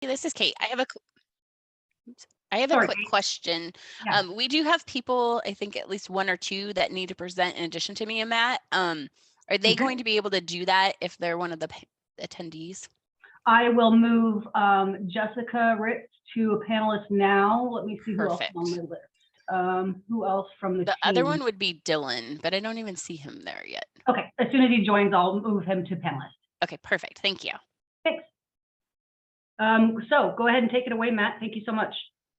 This is Kate. I have a Sorry, quick Kate. question. Yeah. We do have people, I think at least one or two that need to present in addition to me and Matt. Are they Okay. going to be able to do that if they're one of the attendees? I will move Jessica Ritz to a panelist now. Let me see who else is on my Perfect. list. Who else from the The other team? one would be Dylan, but I don't even see him there yet. Okay, as soon as he joins, I'll move him to panelist. Okay, perfect. Thank you. Thanks. So go ahead and take it away, Matt. Thank you so much.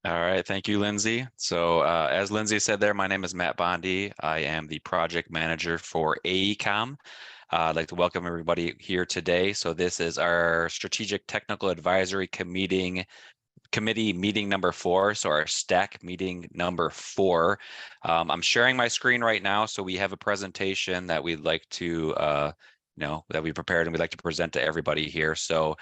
All right, thank you, Lindsay. So as Lindsay said there, my name is Matt Bondi. I am the project manager for AECOM. I'd like to welcome everybody here today. So this is our Strategic Technical Advisory Committee meeting number 4, so our STAC meeting number 4. I'm sharing my screen right now, so we have a presentation that we'd like to, that we prepared and we'd like to present to everybody here. So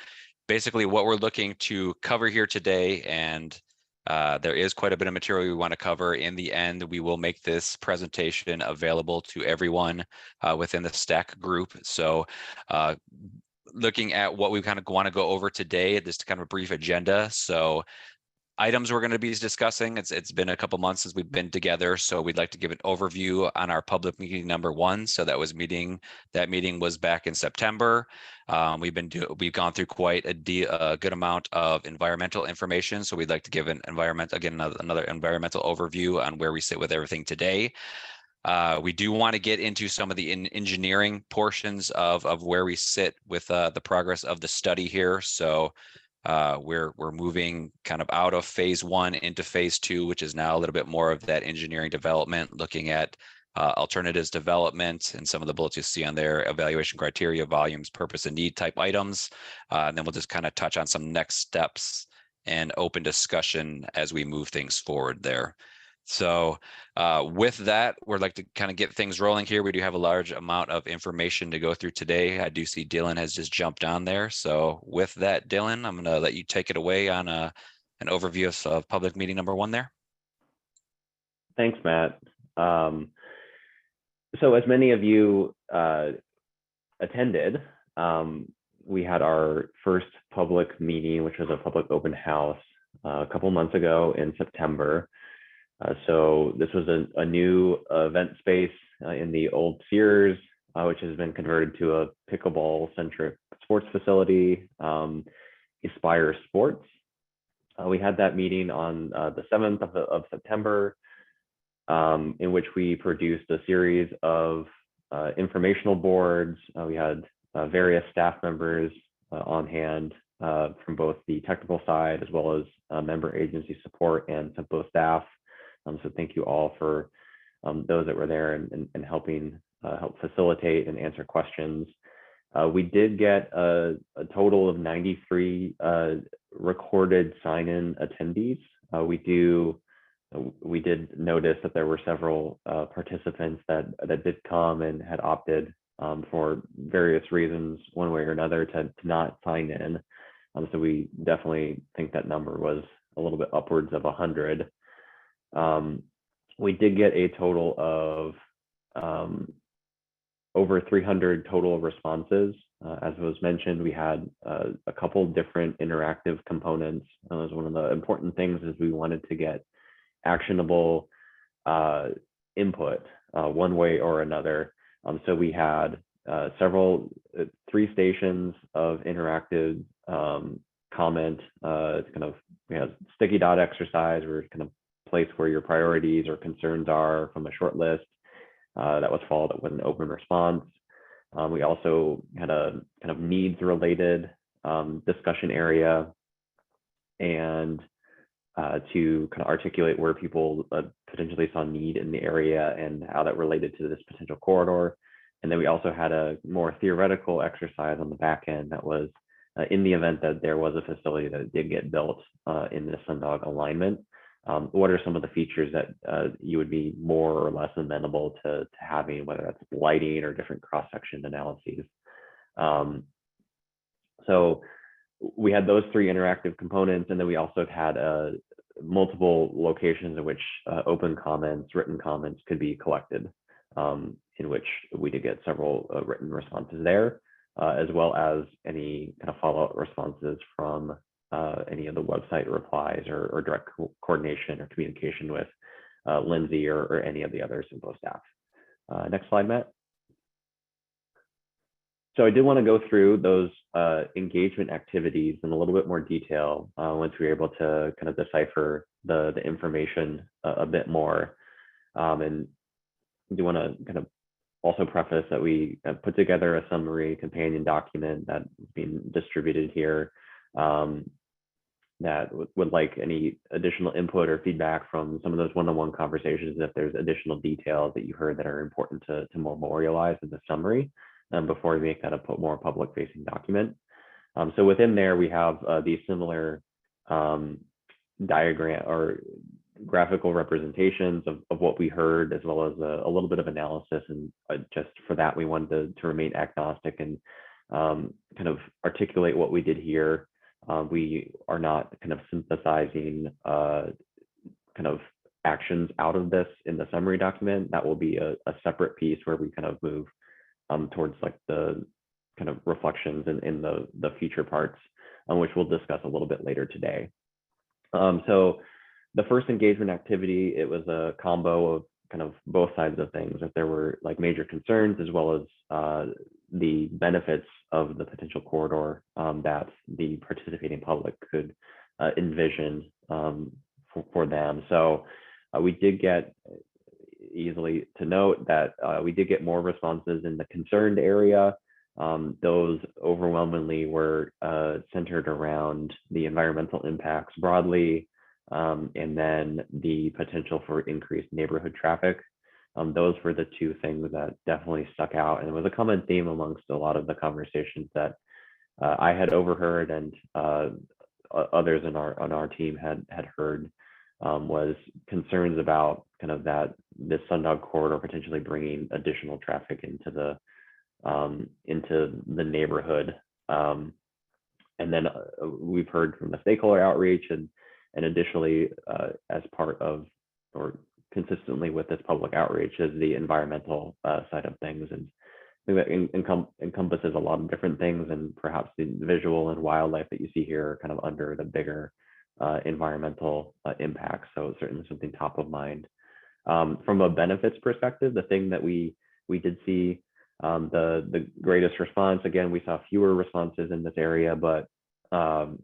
basically what we're looking to cover here today, and there is quite a bit of material we want to cover. In the end, we will make this presentation available to everyone within the STAC group. So looking at what we kind of want to go over today, just kind of a brief agenda. So items we're going to be discussing, it's been a couple months since we've been together, so we'd like to give an overview on our public meeting number 1. So that meeting was back in September. We've gone through quite a good amount of environmental information, so we'd like to give another environmental overview on where we sit with everything today. We do want to get into some of the engineering portions of where we sit with the progress of the study here. So we're moving kind of out of phase 1 into phase 2, which is now a little bit more of that engineering development, looking at alternatives development and some of the bullets you see on there, evaluation criteria, volumes, purpose and need type items. And then we'll just kind of touch on some next steps and open discussion as we move things forward there. So with that, we'd like to kind of get things rolling here. We do have a large amount of information to go through today. I do see Dylan has just jumped on there. So with that, Dylan, I'm going to let you take it away on an overview of public meeting number 1 there. Thanks, Matt. So as many of you attended, we had our first public meeting, which was a public open house a couple months ago in September. So this was a new event space in the old Sears, which has been converted to a pickleball-centric sports facility, Aspire Sports. We had that meeting on the 7th of September, in which we produced a series of informational boards. We had various staff members on hand from both the technical side as well as member agency support and Tempo staff. So thank you all for those that were there and helping help facilitate and answer questions. We did get a total of 93 recorded sign-in attendees. We did notice that there were several participants that did come and had opted for various reasons, one way or another, to not sign in. So we definitely think that number was a little bit upwards of 100. We did get a total of over 300 total responses. As was mentioned, we had a couple different interactive components. As one of the important things is we wanted to get actionable input one way or another. So we had 3 stations of interactive comment. We had sticky dot exercise, where kind of place where your priorities or concerns are from a short list. That was followed up with an open response. We also had a kind of needs related discussion area, and to kind of articulate where people potentially saw need in the area and how that related to this potential corridor. And then we also had a more theoretical exercise on the back end that was in the event that there was a facility that did get built in the Sundog alignment. What are some of the features that you would be more or less amenable to having, whether that's lighting or different cross-section analyses? So we had those 3 interactive components, and then we also had multiple locations in which open comments, written comments could be collected, in which we did get several written responses there, as well as any kind of follow-up responses from any of the website replies or direct coordination or communication with Lindsay or any of the other Simpo staff. Next slide, Matt. So I did want to go through those engagement activities in a little bit more detail once we were able to kind of decipher the information a bit more. And I do want to kind of also preface that we put together a summary companion document that's being distributed here that would like any additional input or feedback from some of those one-on-one conversations, if there's additional details that you heard that are important to memorialize in the summary before we make that a more public-facing document. So within there, we have these similar diagram or graphical representations of what we heard, as well as a little bit of analysis. And just for that, we wanted to remain agnostic and kind of articulate what we did here. We are not kind of synthesizing kind of actions out of this in the summary document. That will be a separate piece where we kind of move towards like the kind of reflections in the future parts, which we'll discuss a little bit later today. So the first engagement activity, it was a combo of kind of both sides of things. If there were like major concerns, as well as the benefits of the potential corridor that the participating public could envision for them. So we did get, easily to note, that we did get more responses in the concerned area. Those overwhelmingly were centered around the environmental impacts broadly, and then the potential for increased neighborhood traffic. Those were the two things that definitely stuck out, and it was a common theme amongst a lot of the conversations that I had overheard and others on our team had heard, was concerns about kind of this Sundog corridor potentially bringing additional traffic into the neighborhood. And then we've heard from the stakeholder outreach and additionally, as part of or consistently with this public outreach, is the environmental side of things. And I think that encompasses a lot of different things, and perhaps the visual and wildlife that you see here are kind of under the bigger environmental impacts. So certainly something top of mind. From a benefits perspective, the thing that we did see the greatest response, again, we saw fewer responses in this area, but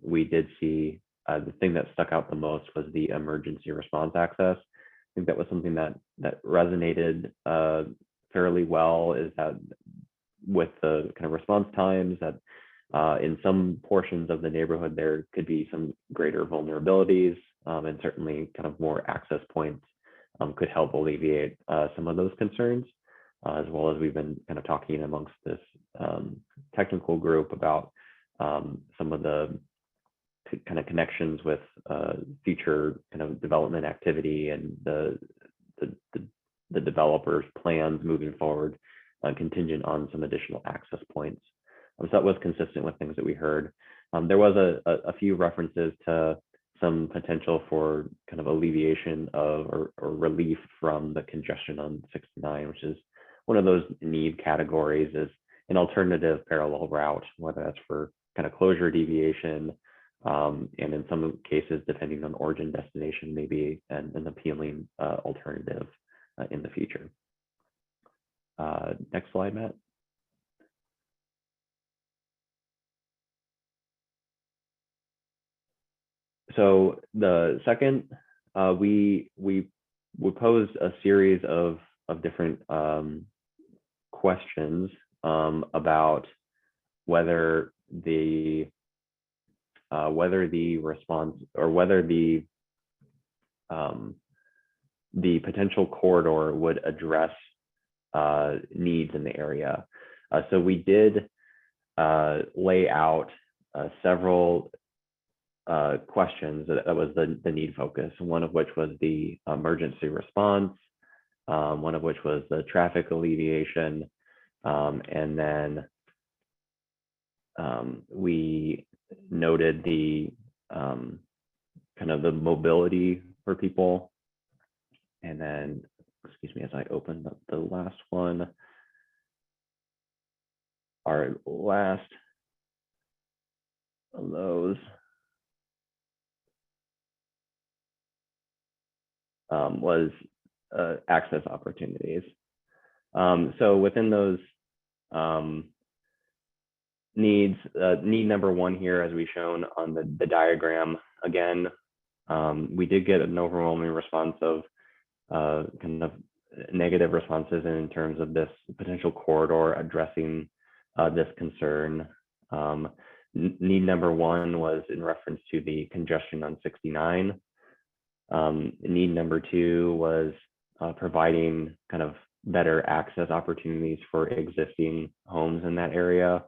we did see the thing that stuck out the most was the emergency response access. I think that was something that resonated fairly well, is that with the kind of response times that in some portions of the neighborhood, there could be some greater vulnerabilities, and certainly kind of more access points could help alleviate some of those concerns, as well as we've been kind of talking amongst this technical group about some of the kind of connections with future kind of development activity and the developers' plans moving forward, contingent on some additional access points. So that was consistent with things that we heard. There was a few references to some potential for kind of alleviation of or relief from the congestion on 69, which is one of those need categories, as an alternative parallel route, whether that's for kind of closure deviation, and in some cases, depending on origin destination, maybe an appealing alternative in the future. Next slide, Matt. So the second, we posed a series of different questions about whether the response, or whether the potential corridor would address needs in the area. So we did lay out several questions. That was the need focus, one of which was the emergency response, one of which was the traffic alleviation, and then we noted the kind of the mobility for people. And then, excuse me, as I open up the last one, our last of those was access opportunities. So within those needs, need number one here, as we've shown on the diagram, again, we did get an overwhelming response of kind of negative responses in terms of this potential corridor addressing this concern. Need number one was in reference to the congestion on 69. Need number two was providing kind of better access opportunities for existing homes in that area.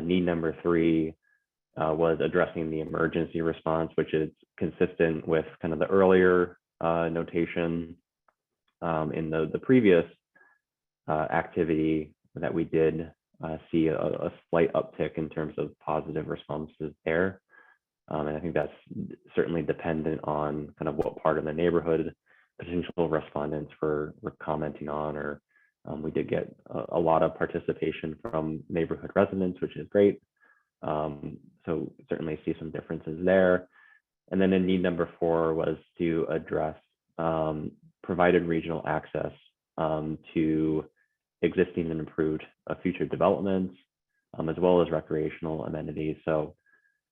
Need number three was addressing the emergency response, which is consistent with kind of the earlier notation in the previous activity that we did see a slight uptick in terms of positive responses there. And I think that's certainly dependent on kind of what part of the neighborhood potential respondents were commenting on, or we did get a lot of participation from neighborhood residents, which is great. So certainly see some differences there. And then in need number four was to address provided regional access to existing and improved future developments, as well as recreational amenities. So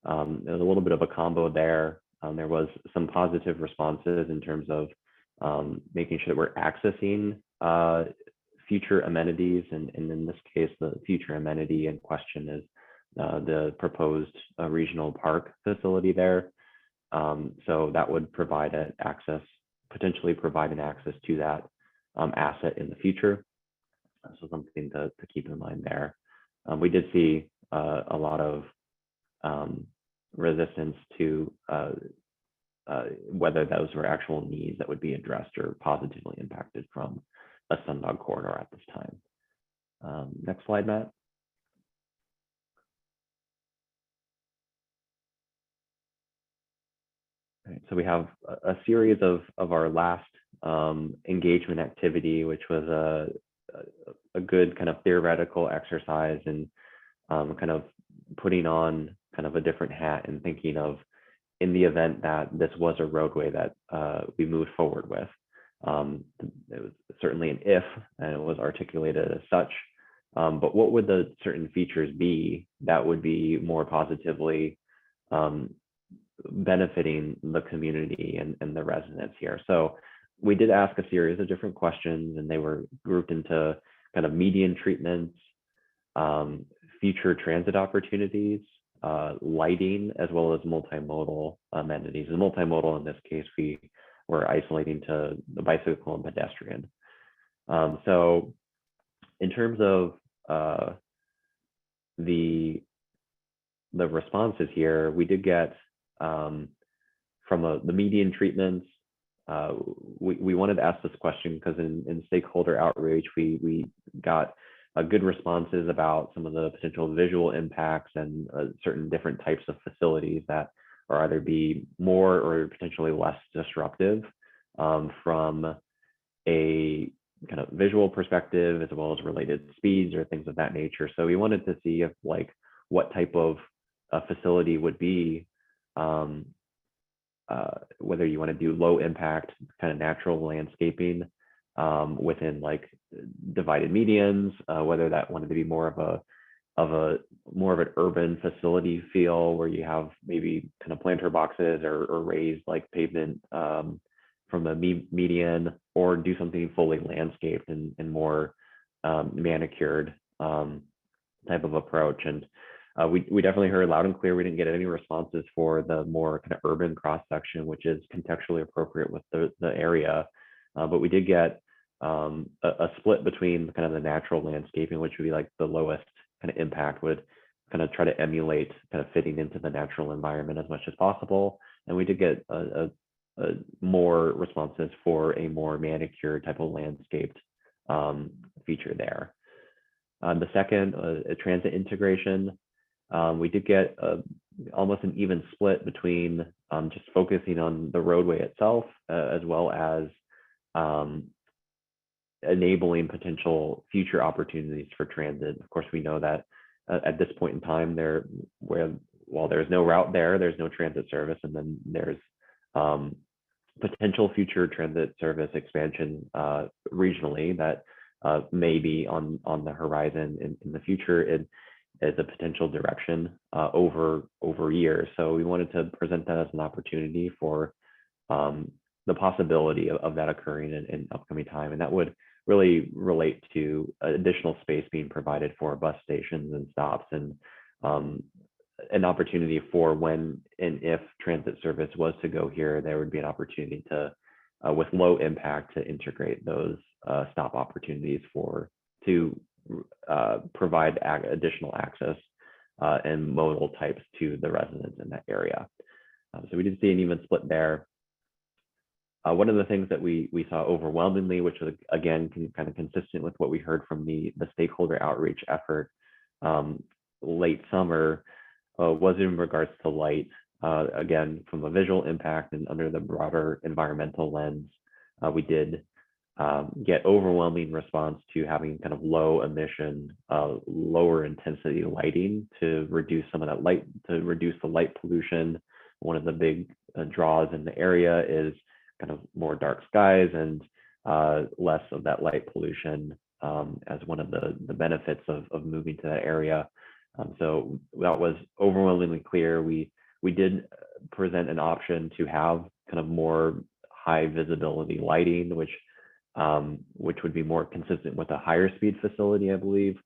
there's a little bit of a combo there. There was some positive responses in terms of making sure that we're accessing future amenities. And in this case, the future amenity in question is the proposed regional park facility there. So that would provide access, potentially provide an access to that asset in the future. So something to keep in mind there. We did see a lot of resistance to whether those were actual needs that would be addressed or positively impacted from a Sundog corridor at this time. Next slide, Matt. Right, so we have a series of our last engagement activity, which was a good kind of theoretical exercise and kind of putting on kind of a different hat and thinking of, in the event that this was a roadway that we moved forward with. It was certainly an if, and it was articulated as such, but what would the certain features be that would be more positively benefiting the community and the residents here? So we did ask a series of different questions, and they were grouped into kind of median treatments, future transit opportunities, lighting, as well as multimodal amenities. And multimodal in this case, we were isolating to the bicycle and pedestrian. So in terms of the responses here, we did get from the median treatments, we wanted to ask this question because in stakeholder outreach, we got good responses about some of the potential visual impacts and certain different types of facilities that are either be more or potentially less disruptive from a kind of visual perspective, as well as related speeds or things of that nature. So we wanted to see if like what type of facility would be, whether you want to do low impact kind of natural landscaping within like divided medians, whether that wanted to be more of an urban facility feel where you have maybe kind of planter boxes or raised like pavement from the median, or do something fully landscaped and more manicured type of approach. And we definitely heard loud and clear. We didn't get any responses for the more kind of urban cross section, which is contextually appropriate with the area. But we did get a split between kind of the natural landscaping, which would be like the lowest kind of impact, would kind of try to emulate kind of fitting into the natural environment as much as possible. And we did get more responses for a more manicured type of landscaped feature there. The second, transit integration, we did get almost an even split between just focusing on the roadway itself, as well as enabling potential future opportunities for transit. Of course, we know that at this point in time, while there's no route there, there's no transit service, and then there's potential future transit service expansion regionally that may be on the horizon in the future as a potential direction over years. So we wanted to present that as an opportunity for the possibility of that occurring in upcoming time, and that would really relate to additional space being provided for bus stations and stops, and an opportunity for when and if transit service was to go here, there would be an opportunity to, with low impact, to integrate those stop opportunities to provide additional access and modal types to the residents in that area. So we did see an even split there. One of the things that we saw overwhelmingly, which was again kind of consistent with what we heard from the stakeholder outreach effort late summer, was in regards to light. Again, from a visual impact and under the broader environmental lens, we did get overwhelming response to having kind of low emission, lower intensity lighting to reduce some of that light, to reduce the light pollution. One of the big draws in the area is kind of more dark skies and less of that light pollution as one of the benefits of moving to that area. So that was overwhelmingly clear. We did present an option to have kind of more high visibility lighting, which would be more consistent with a higher speed facility, I believe.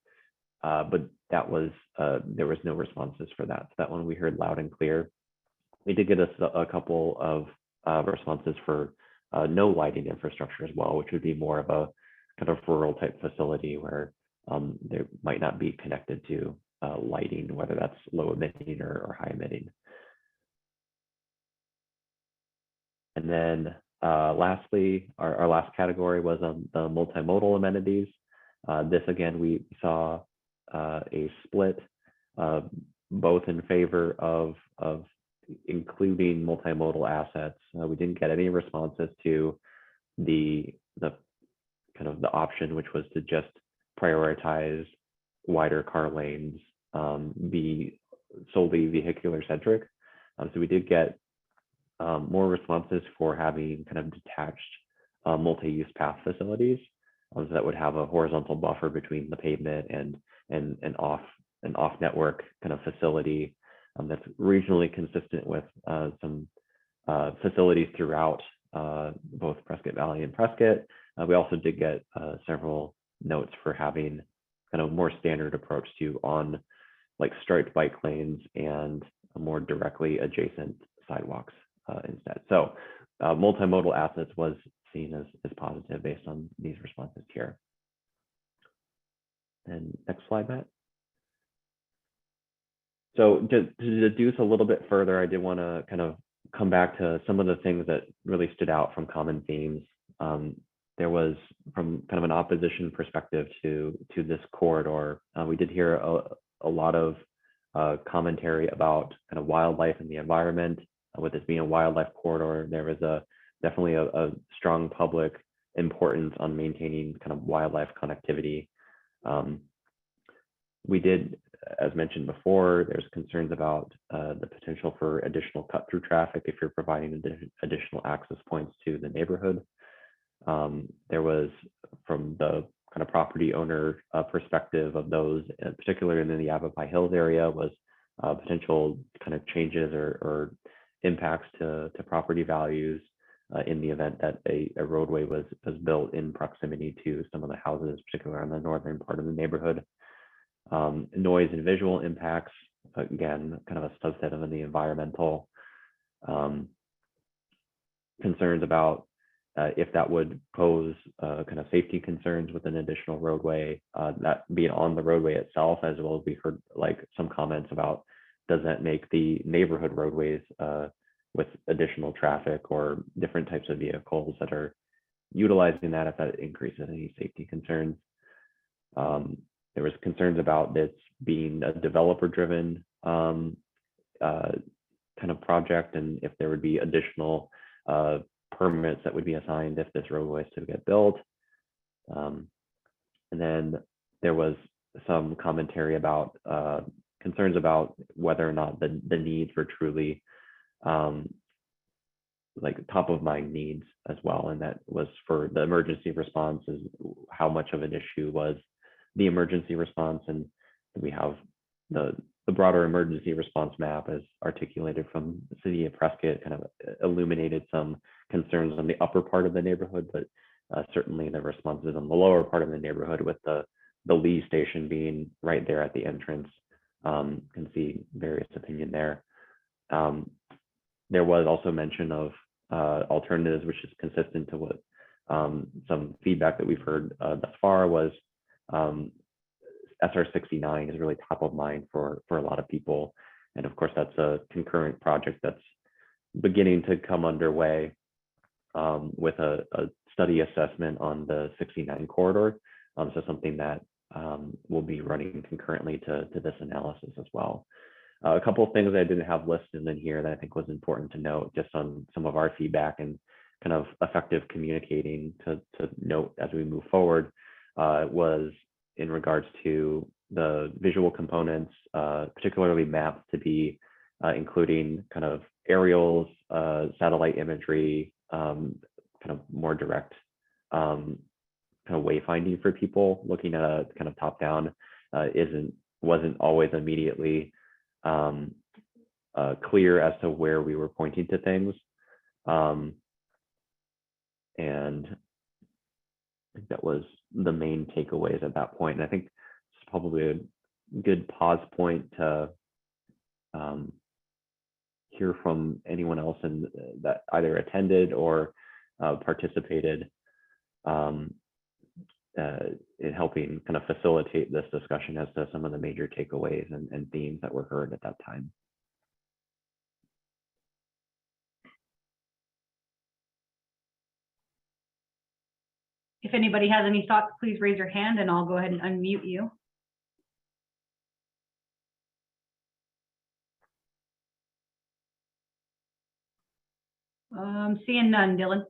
But that was there was no responses for that. So that one we heard loud and clear. We did get a couple of responses for no lighting infrastructure as well, which would be more of a kind of rural type facility where there might not be connected to lighting, whether that's low emitting or high emitting. And then lastly, our last category was the multimodal amenities. This again, we saw a split both in favor of including multimodal assets. We didn't get any responses to the kind of the option, which was to just prioritize wider car lanes, be solely vehicular centric. So we did get more responses for having kind of detached multi-use path facilities, so that would have a horizontal buffer between the pavement and an off network kind of facility. That's regionally consistent with some facilities throughout both Prescott Valley and Prescott. We also did get several notes for having kind of more standard approach to on like striped bike lanes and more directly adjacent sidewalks instead. So multimodal assets was seen as positive based on these responses here. And next slide, Matt. So to deduce a little bit further, I did want to kind of come back to some of the things that really stood out from common themes. There was, from kind of an opposition perspective to this corridor, we did hear a lot of commentary about kind of wildlife and the environment. With this being a wildlife corridor, there was definitely a strong public importance on maintaining kind of wildlife connectivity. We did, as mentioned before, there's concerns about the potential for additional cut-through traffic if you're providing additional access points to the neighborhood. There was, from the kind of property owner perspective of those, particularly in the Yavapai Hills area, was potential kind of changes or impacts to property values in the event that a roadway was built in proximity to some of the houses, particularly on the northern part of the neighborhood. Noise and visual impacts, again, kind of a subset of the environmental concerns about if that would pose kind of safety concerns with an additional roadway, that being on the roadway itself, as well as we heard like some comments about, does that make the neighborhood roadways with additional traffic or different types of vehicles that are utilizing that, if that increases any safety concerns. There was concerns about this being a developer-driven kind of project, and if there would be additional permits that would be assigned if this roadway is to get built. And then there was some commentary about concerns about whether or not the need for truly like top of mind needs as well. And that was for the emergency response, is how much of an issue was the emergency response. And we have the broader emergency response map as articulated from the city of Prescott, kind of illuminated some concerns on the upper part of the neighborhood, but certainly the responses on the lower part of the neighborhood, with the Lee station being right there at the entrance. Can see various opinion there. There was also mention of alternatives, which is consistent to what some feedback that we've heard thus far was. SR 69 is really top of mind for a lot of people. And of course, that's a concurrent project that's beginning to come underway with a study assessment on the 69 corridor. So something that will be running concurrently to this analysis as well. A couple of things I didn't have listed in here that I think was important to note, just on some of our feedback and kind of effective communicating to note as we move forward, was in regards to the visual components, particularly maps, to be including kind of aerials, satellite imagery, kind of more direct kind of wayfinding for people. Looking at a kind of top down wasn't always immediately clear as to where we were pointing to things. And I think that was the main takeaways at that point. And I think it's probably a good pause point to hear from anyone else that either attended or participated in helping kind of facilitate this discussion as to some of the major takeaways and themes that were heard at that time. If anybody has any thoughts, please raise your hand and I'll go ahead and unmute you. Seeing none, Dylan.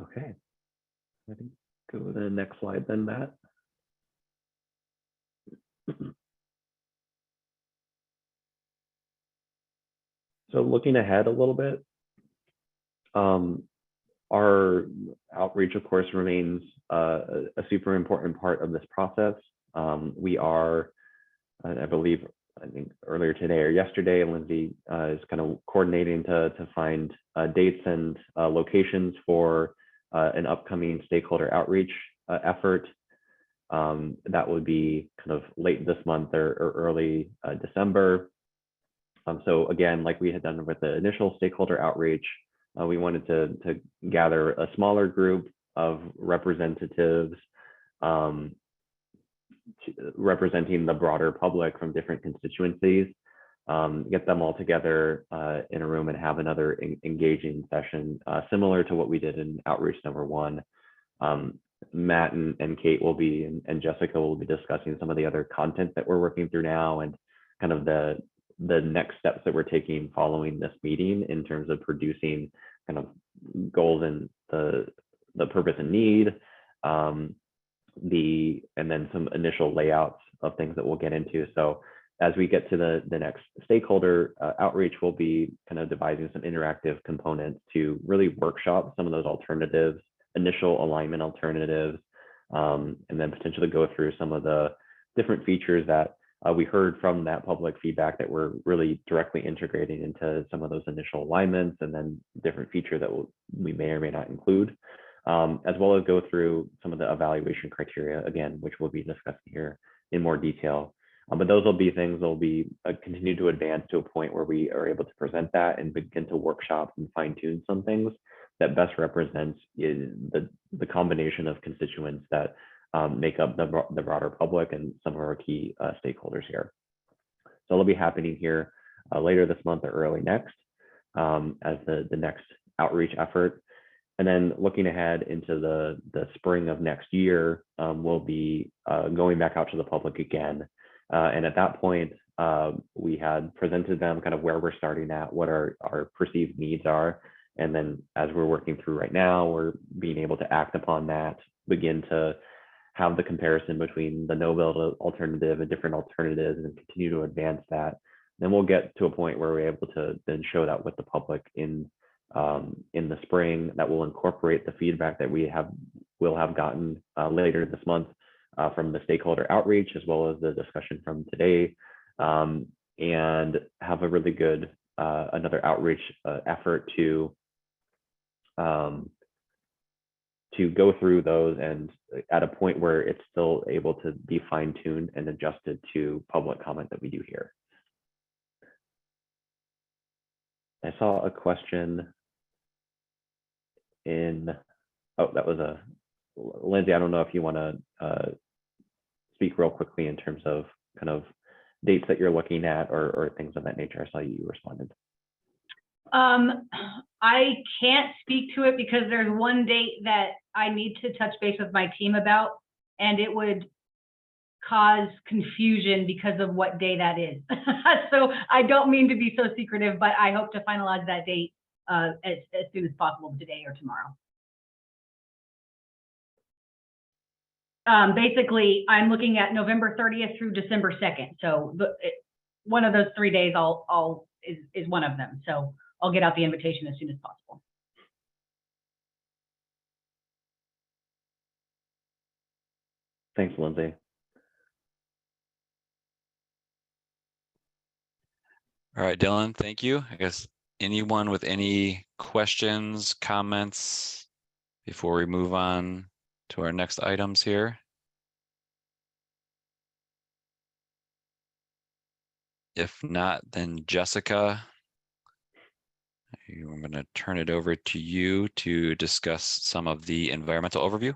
Okay. I think go to the next slide then, Matt. So looking ahead a little bit, our outreach, of course, remains a super important part of this process. We are, I believe, I think earlier today or yesterday, Lindsay is kind of coordinating to find dates and locations for an upcoming stakeholder outreach effort. That would be kind of late this month or early December. So again, like we had done with the initial stakeholder outreach, we wanted to gather a smaller group of representatives representing the broader public from different constituencies, get them all together in a room and have another engaging session similar to what we did in outreach number 1. Matt and Kate will be, and Jessica will be discussing some of the other content that we're working through now, and kind of the next steps that we're taking following this meeting in terms of producing kind of goals and the purpose and need, and then some initial layouts of things that we'll get into. So as we get to the next stakeholder outreach, we'll be kind of devising some interactive components to really workshop some of those alternatives, initial alignment alternatives, and then potentially go through some of the different features that we heard from that public feedback that we're really directly integrating into some of those initial alignments, and then different features that we may or may not include, as well as go through some of the evaluation criteria, again, which we'll be discussing here in more detail. But those will be things that will be continue to advance to a point where we are able to present that and begin to workshop and fine tune some things that best represents the combination of constituents that make up the broader public and some of our key stakeholders here. So it'll be happening here later this month or early next as the next outreach effort. And then looking ahead into the spring of next year, we'll be going back out to the public again. And at that point, we had presented them kind of where we're starting at, what our perceived needs are. And then as we're working through right now, we're being able to act upon that, begin to have the comparison between the no build alternative and different alternatives, and continue to advance that Then we'll get to a point where we're able to then show that with the public in the spring. That will incorporate the feedback that will have gotten later this month from the stakeholder outreach, as well as the discussion from today, and have a really good another outreach effort to go through those, and at a point where it's still able to be fine-tuned and adjusted to public comment that we do here. I saw a question in, oh, that was Lindsay, I don't know if you want to speak real quickly in terms of kind of dates that you're looking at or things of that nature. I saw you responded. I can't speak to it because there's one date that I need to touch base with my team about, and it would cause confusion because of what day that is. So I don't mean to be so secretive, but I hope to finalize that date as soon as possible, today or tomorrow. Basically, I'm looking at November 30th through December 2nd. So one of those 3 days is one of them. So I'll get out the invitation as soon as possible. Thanks, Lindsay. All right, Dylan, thank you. I guess anyone with any questions, comments before we move on to our next items here? If not, then Jessica, I'm going to turn it over to you to discuss some of the environmental overview.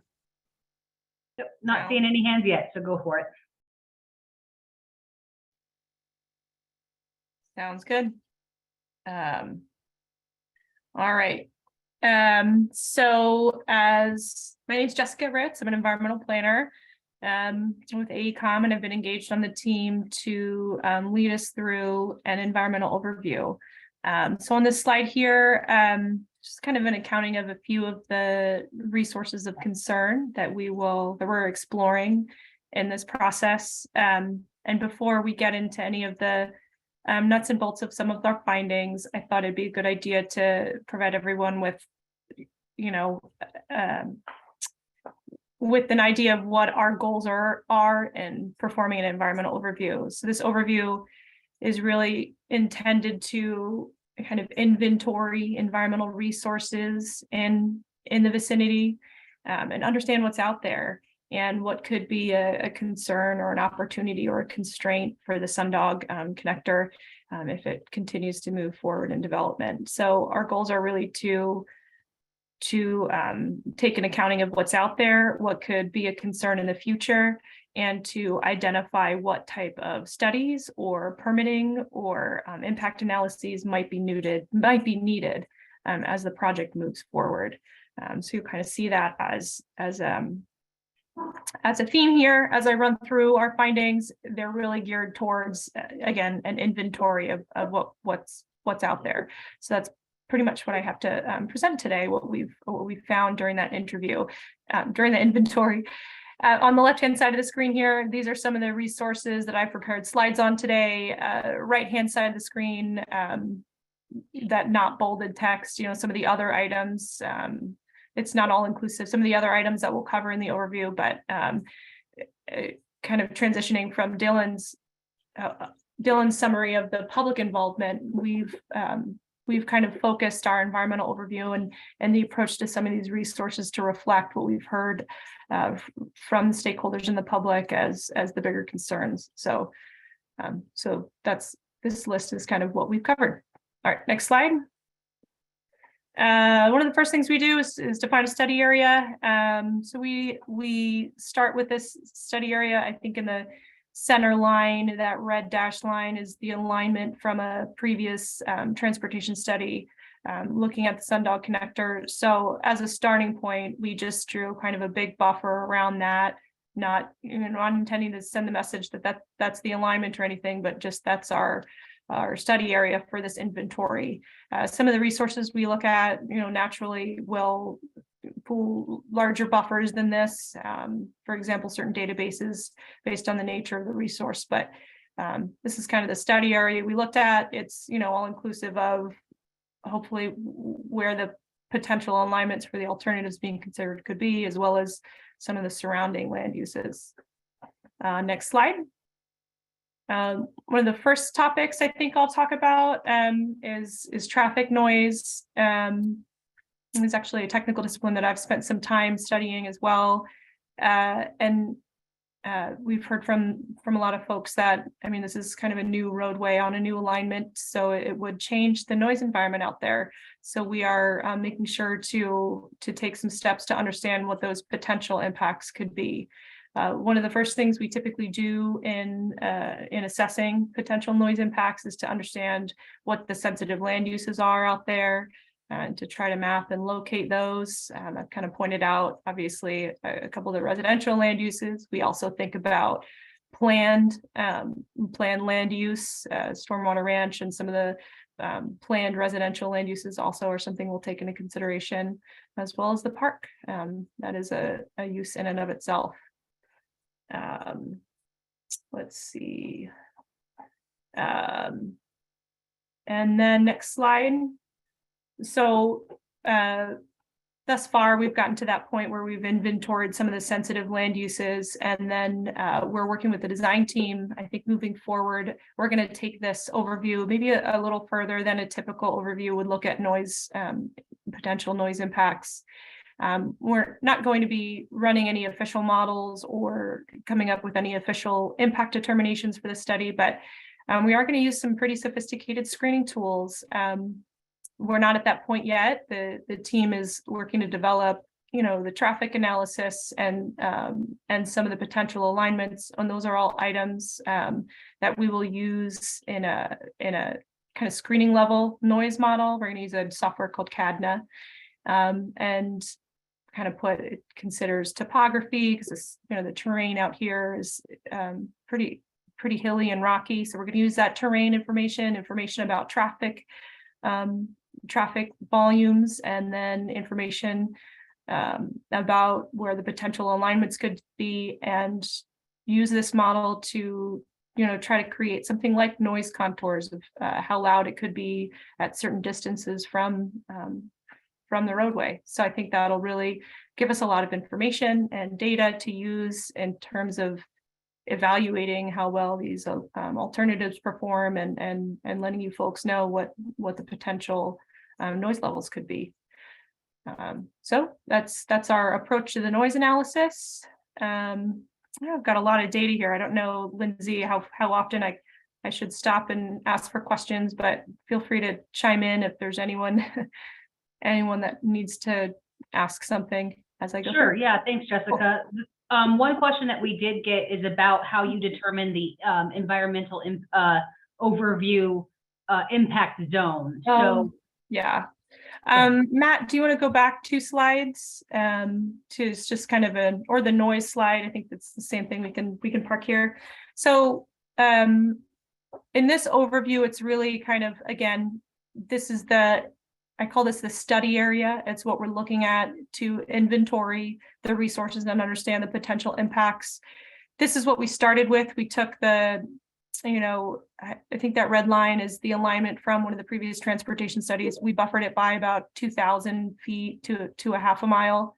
Yep, not seeing any hands yet, so go for it. Sounds good. All right. So as my name is Jessica Ritz, I'm an environmental planner with AECOM, and I've been engaged on the team to lead us through an environmental overview. So on this slide here, just kind of an accounting of a few of the resources of concern that we're exploring in this process. And before we get into any of the nuts and bolts of some of our findings, I thought it'd be a good idea to provide everyone with, with an idea of what our goals are in performing an environmental overview. So this overview is really intended to kind of inventory environmental resources in the vicinity, and understand what's out there and what could be a concern or an opportunity or a constraint for the Sundog connector if it continues to move forward in development. So our goals are really to take an accounting of what's out there, what could be a concern in the future, and to identify what type of studies or permitting or impact analyses might be needed as the project moves forward. So you kind of see that as a theme here. As I run through our findings, they're really geared towards, again, an inventory of what's out there. So that's pretty much what I have to present today, what we've found during that interview, during the inventory. On the left-hand side of the screen here, these are some of the resources that I prepared slides on today. Right-hand side of the screen, that not bolded text, some of the other items, it's not all inclusive. Some of the other items that we'll cover in the overview, but kind of transitioning from Dylan's summary of the public involvement, we've kind of focused our environmental overview and the approach to some of these resources to reflect what we've heard from stakeholders in the public as the bigger concerns. So this list is kind of what we've covered. All right, next slide. One of the first things we do is define a study area. So we start with this study area. I think in the center line, that red dashed line is the alignment from a previous transportation study looking at the Sundog connector. So as a starting point, we just drew kind of a big buffer around that, not intending to send the message that that's the alignment or anything, but just that's our study area for this inventory. Some of the resources we look at, naturally will pull larger buffers than this. For example, certain databases based on the nature of the resource, but This is kind of the study area we looked at. It's, all inclusive of hopefully where the potential alignments for the alternatives being considered could be, as well as some of the surrounding land uses. Next slide. One of the first topics I think I'll talk about is traffic noise. It's actually a technical discipline that I've spent some time studying as well. And we've heard from a lot of folks that, this is kind of a new roadway on a new alignment, so it would change the noise environment out there. So we are making sure to take some steps to understand what those potential impacts could be. One of the first things we typically do in assessing potential noise impacts is to understand what the sensitive land uses are out there, and to try to map and locate those. I've kind of pointed out, obviously, a couple of the residential land uses. We also think about planned land use, stormwater ranch, and some of the planned residential land uses also are something we'll take into consideration, as well as the park. That is a use in and of itself. Let's see. And then next slide. So thus far, we've gotten to that point where we've inventoried some of the sensitive land uses, and then we're working with the design team. I think moving forward, we're going to take this overview maybe a little further than a typical overview would look at noise, potential noise impacts. We're not going to be running any official models or coming up with any official impact determinations for the study, but we are going to use some pretty sophisticated screening tools. We're not at that point yet. The team is working to develop, the traffic analysis and some of the potential alignments, and those are all items that we will use in a kind of screening level noise model. We're going to use a software called CADNA, and kind of it considers topography, because the terrain out here is pretty hilly and rocky. So we're going to use that terrain information about traffic volumes, and then information about where the potential alignments could be, and use this model to try to create something like noise contours of how loud it could be at certain distances from the roadway. So I think that'll really give us a lot of information and data to use in terms of evaluating how well these alternatives perform, and letting you folks know what the potential noise levels could be. So that's our approach to the noise analysis. I've got a lot of data here. I don't know, Lindsay, how often I should stop and ask for questions, but feel free to chime in if there's anyone that needs to ask something as I go. Sure. Yeah. Thanks, Jessica. Cool. One question that we did get is about how you determine the environmental overview impact zone. So yeah. Matt, do you want to go back 2 slides to just kind of or the noise slide? I think that's the same thing. We can park here. So in this overview, it's really kind of, again, this is I call this the study area. It's what we're looking at to inventory the resources and understand the potential impacts. This is what we started with. We took I think that red line is the alignment from one of the previous transportation studies. We buffered it by about 2,000 feet to a half a mile,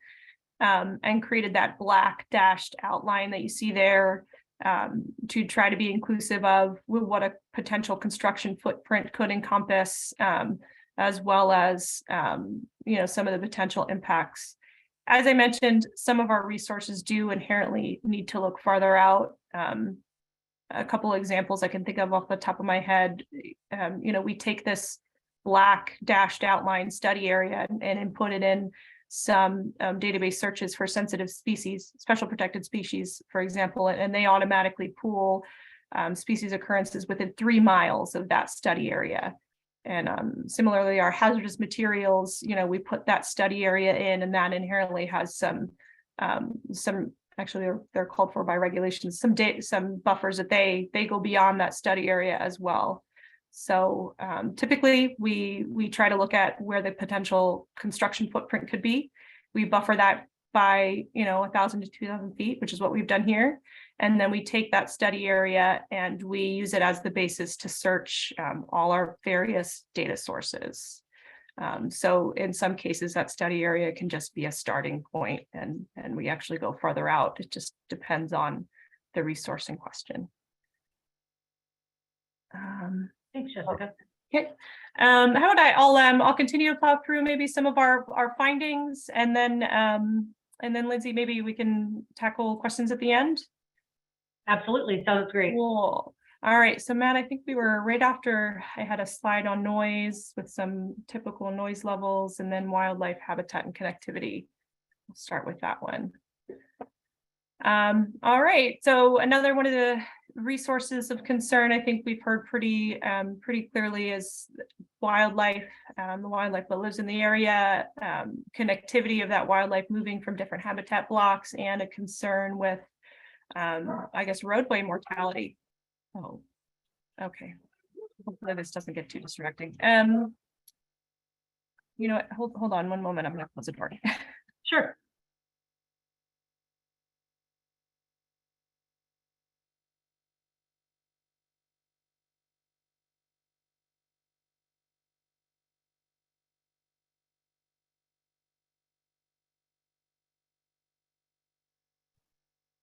and created that black dashed outline that you see there, to try to be inclusive of what a potential construction footprint could encompass, as well as some of the potential impacts. As I mentioned, some of our resources do inherently need to look farther out. A couple of examples I can think of off the top of my head. We take this black dashed outline study area and input it in some database searches for sensitive species, special protected species, for example, and they automatically pool species occurrences within 3 miles of that study area. And similarly, our hazardous materials, we put that study area in, and that inherently has some actually they're called for by regulations, some buffers that they go beyond that study area as well. So typically we try to look at where the potential construction footprint could be. We buffer that by 1,000 to 2,000 feet, which is what we've done here. And then we take that study area and we use it as the basis to search all our various data sources. So in some cases, that study area can just be a starting point, and we actually go further out. It just depends on the resource in question. Thanks, Jessica. Okay. How about I'll continue to plow through maybe some of our findings, and then Lindsay, maybe we can tackle questions at the end. Absolutely, sounds great. Cool. All right, so Matt, I think we were right after I had a slide on noise with some typical noise levels, and then wildlife habitat and connectivity. We'll start with that one. All right, so another one of the resources of concern I think we've heard pretty clearly is wildlife, the wildlife that lives in the area, connectivity of that wildlife moving from different habitat blocks, and a concern with I guess roadway mortality. Oh, okay. Hopefully this doesn't get too distracting. You know what? Hold on one moment. I'm gonna close the door. Sure.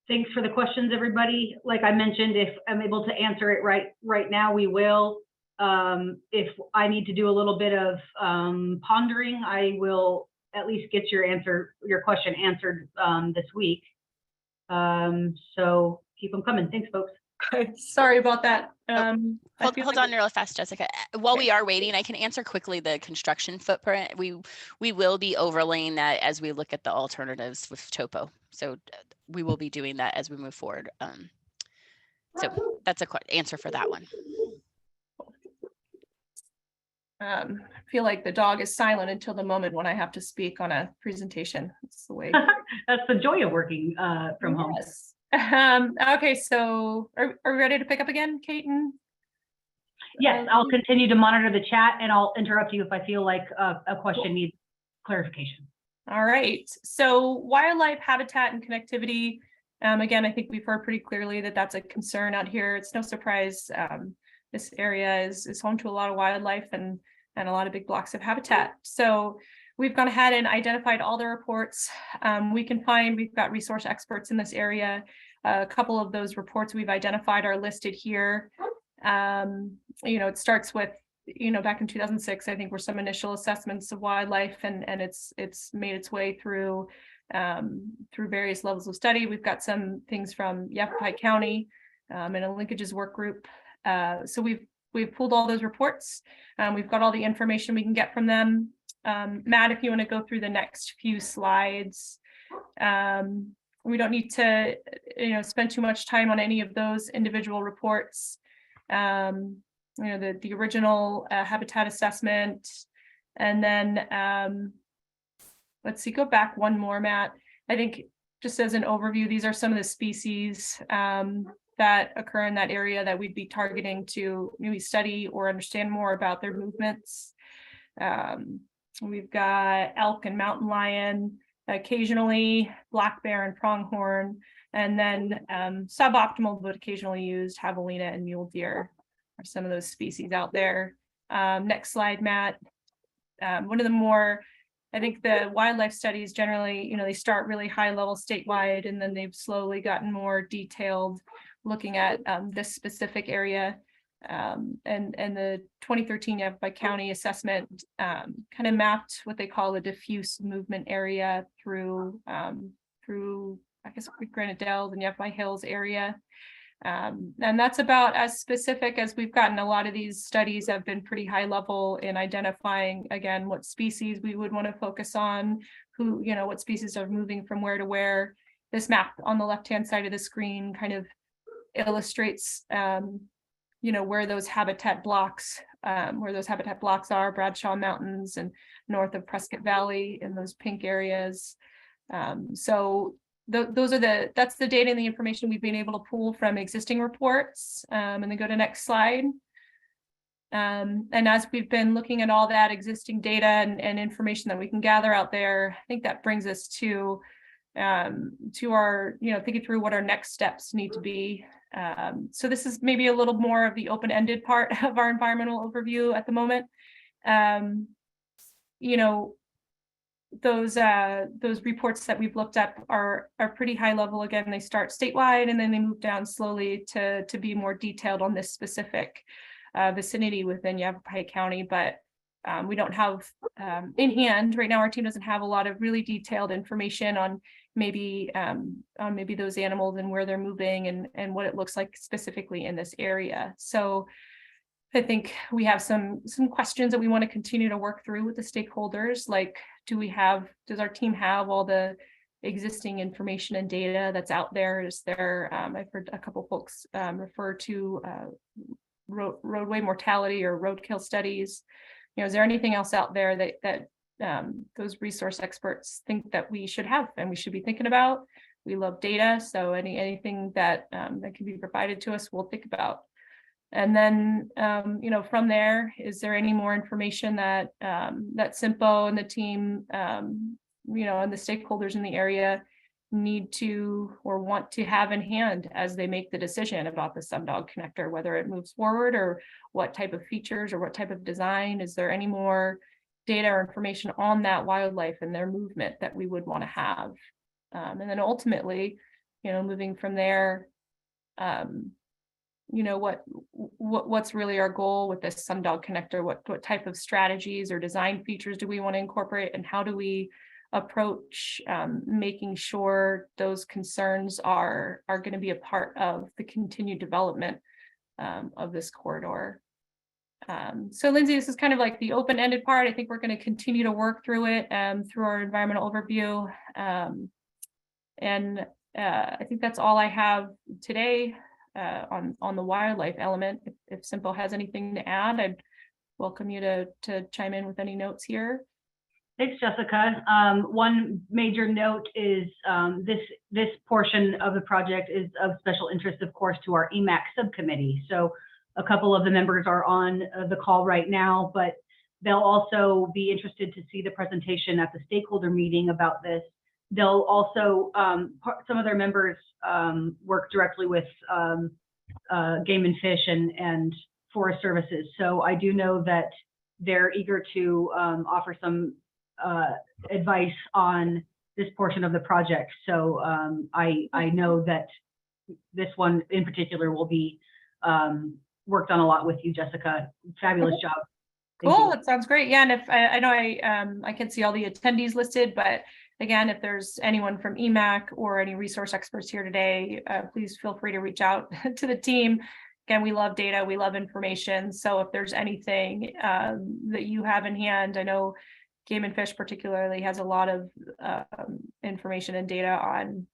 Thanks for the questions, everybody. Like I mentioned, if I'm able to answer it right now, we will. If I need to do a little bit of pondering, I will at least get your question answered this week. So keep them coming. Thanks, folks. Sorry about that. Hold on real fast, Jessica. While we are waiting, I can answer quickly the construction footprint. We will be overlaying that as we look at the alternatives with topo. So we will be doing that as we move forward. So that's a quick answer for that one. I feel like the dog is silent until the moment when I have to speak on a presentation. That's the way. That's the joy of working from home. Yes. Okay, so are we ready to pick up again, Kate? Yes, I'll continue to monitor the chat, and I'll interrupt you if I feel like a question needs clarification. All right, so wildlife habitat and connectivity. Again, I think we've heard pretty clearly that that's a concern out here. It's no surprise. This area is home to a lot of wildlife and a lot of big blocks of habitat. So we've gone ahead and identified all the reports we can find. We've got resource experts in this area. A couple of those reports we've identified are listed here. You know, it starts with, you know, back in 2006, I think were some initial assessments of wildlife, and it's made its way through various levels of study. We've got some things from Yavapai County and a linkages work group. So we've pulled all those reports. We've got all the information we can get from them. Matt, if you want to go through the next few slides. We don't need to, you know, spend too much time on any of those individual reports. You know, the original habitat assessment, and then let's see, go back one more, Matt. I think just as an overview, these are some of the species that occur in that area that we'd be targeting to maybe study or understand more about their movements. We've got elk and mountain lion, occasionally black bear and pronghorn, and then suboptimal but occasionally used javelina and mule deer are some of those species out there. Next slide, Matt. One of the more, I think the wildlife studies generally, you know, they start really high level statewide, and then they've slowly gotten more detailed looking at this specific area. And the 2013 Yavapai County assessment kind of mapped what they call a diffuse movement area through I guess Granite Dells and Yavapai Hills area. And that's about as specific as we've gotten. A lot of these studies have been pretty high level in identifying, again, what species we would want to focus on, who, you know, what species are moving from where to where. This map on the left-hand side of the screen kind of illustrates, you know, where those habitat blocks are, Bradshaw Mountains and north of Prescott Valley in those pink areas. So that's the data and the information we've been able to pull from existing reports. And then go to next slide. And as we've been looking at all that existing data and information that we can gather out there, I think that brings us to to our, thinking through what our next steps need to be. So this is maybe a little more of the open-ended part of our environmental overview at the moment. Those reports that we've looked at are pretty high level. Again, they start statewide and then they move down slowly to be more detailed on this specific vicinity within Yavapai County, but we don't have in hand right now. Our team doesn't have a lot of really detailed information on maybe those animals and where they're moving and what it looks like specifically in this area. So I think we have some questions that we want to continue to work through with the stakeholders. Like, does our team have all the existing information and data that's out there? Is there, I've heard a couple folks refer to roadway mortality or roadkill studies. Is there anything else out there that those resource experts think that we should have and we should be thinking about? We love data, so anything that that can be provided to us, we'll think about. And then, from there, is there any more information that that SIMPO and the team, and the stakeholders in the area need to or want to have in hand as they make the decision about the Sundog connector, whether it moves forward or what type of features or what type of design? Is there any more data or information on that wildlife and their movement that we would want to have? And then ultimately, moving from there, what's really our goal with this Sundog connector? What type of strategies or design features do we want to incorporate, and how do we approach making sure those concerns are going to be a part of the continued development of this corridor? So Lindsay, this is kind of like the open-ended part. I think we're going to continue to work through it through our environmental overview. And I think that's all I have today on the wildlife element. If SIMPO has anything to add, I'd welcome you to chime in with any notes here. Thanks, Jessica. One major note is this portion of the project is of special interest, of course, to our EMAC subcommittee. So a couple of the members are on the call right now, but they'll also be interested to see the presentation at the stakeholder meeting about this. They'll also, some of their members work directly with Game and Fish and Forest Services. So I do know that they're eager to offer some advice on this portion of the project. So I know that this one in particular will be worked on a lot with you, Jessica. Fabulous job. Cool, that sounds great. Yeah, and if I know I can see all the attendees listed, but again, if there's anyone from EMAC or any resource experts here today, please feel free to reach out to the team. Again, we love data, we love information. So if there's anything that you have in hand, I know Game and Fish particularly has a lot of information and data on,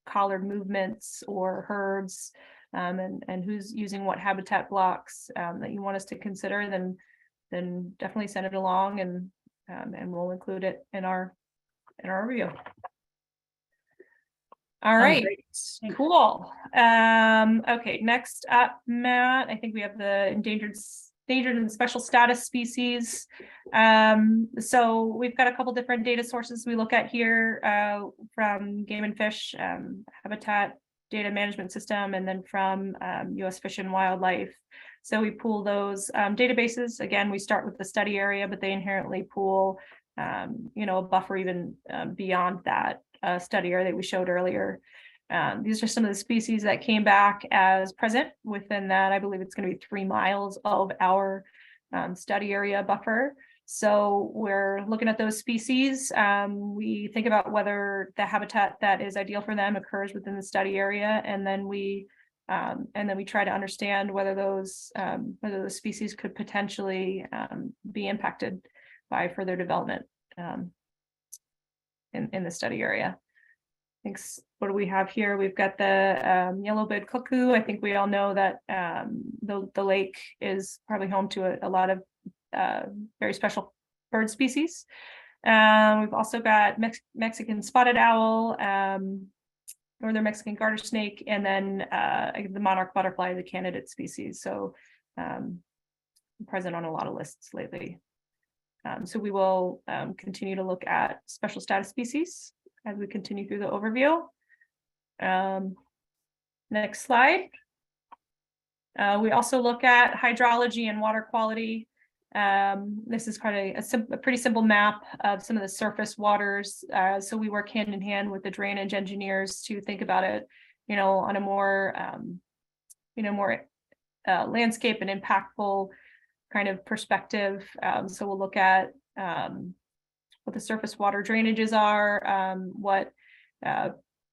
collared movements or herds, and who's using what habitat blocks that you want us to consider, then definitely send it along and we'll include it in our review. All right, cool. Okay, next up, Matt, I think we have the endangered and special status species. So we've got a couple different data sources we look at here from Game and Fish Habitat Data Management System, and then from U.S. Fish and Wildlife. So we pool those databases. Again, we start with the study area, but they inherently pool, a buffer even beyond that study area that we showed earlier. These are some of the species that came back as present within that. I believe it's going to be 3 miles of our study area buffer. So we're looking at those species. We think about whether the habitat that is ideal for them occurs within the study area, and then we try to understand whether those species could potentially be impacted by further development in the study area. Thanks. What do we have here? We've got the yellow-billed cuckoo. I think we all know that the lake is probably home to a lot of very special bird species. We've also got Mexican spotted owl, northern Mexican garter snake, and then the monarch butterfly, the candidate species. So present on a lot of lists lately. So we will continue to look at special status species. as we continue through the overview. Next slide. We also look at hydrology and water quality. This is kind of a pretty simple map of some of the surface waters. So we work hand in hand with the drainage engineers to think about it, on a more, more landscape and impactful kind of perspective. So we'll look at what the surface water drainages are, what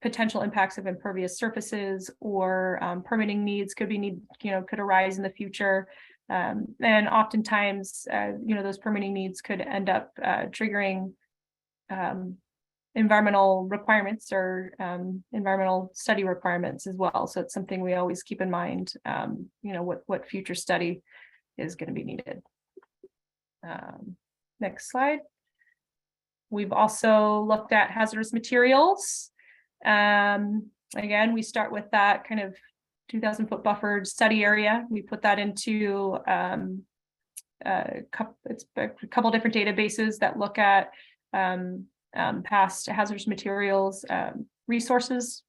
potential impacts of impervious surfaces or permitting needs could arise in the future. And oftentimes, those permitting needs could end up triggering environmental requirements or environmental study requirements as well. So it's something we always keep in mind, what future study is going to be needed. Next slide. We've also looked at hazardous materials. Again, we start with that kind of 2,000 foot buffered study area. We put that into a couple different databases that look at past hazardous materials resources.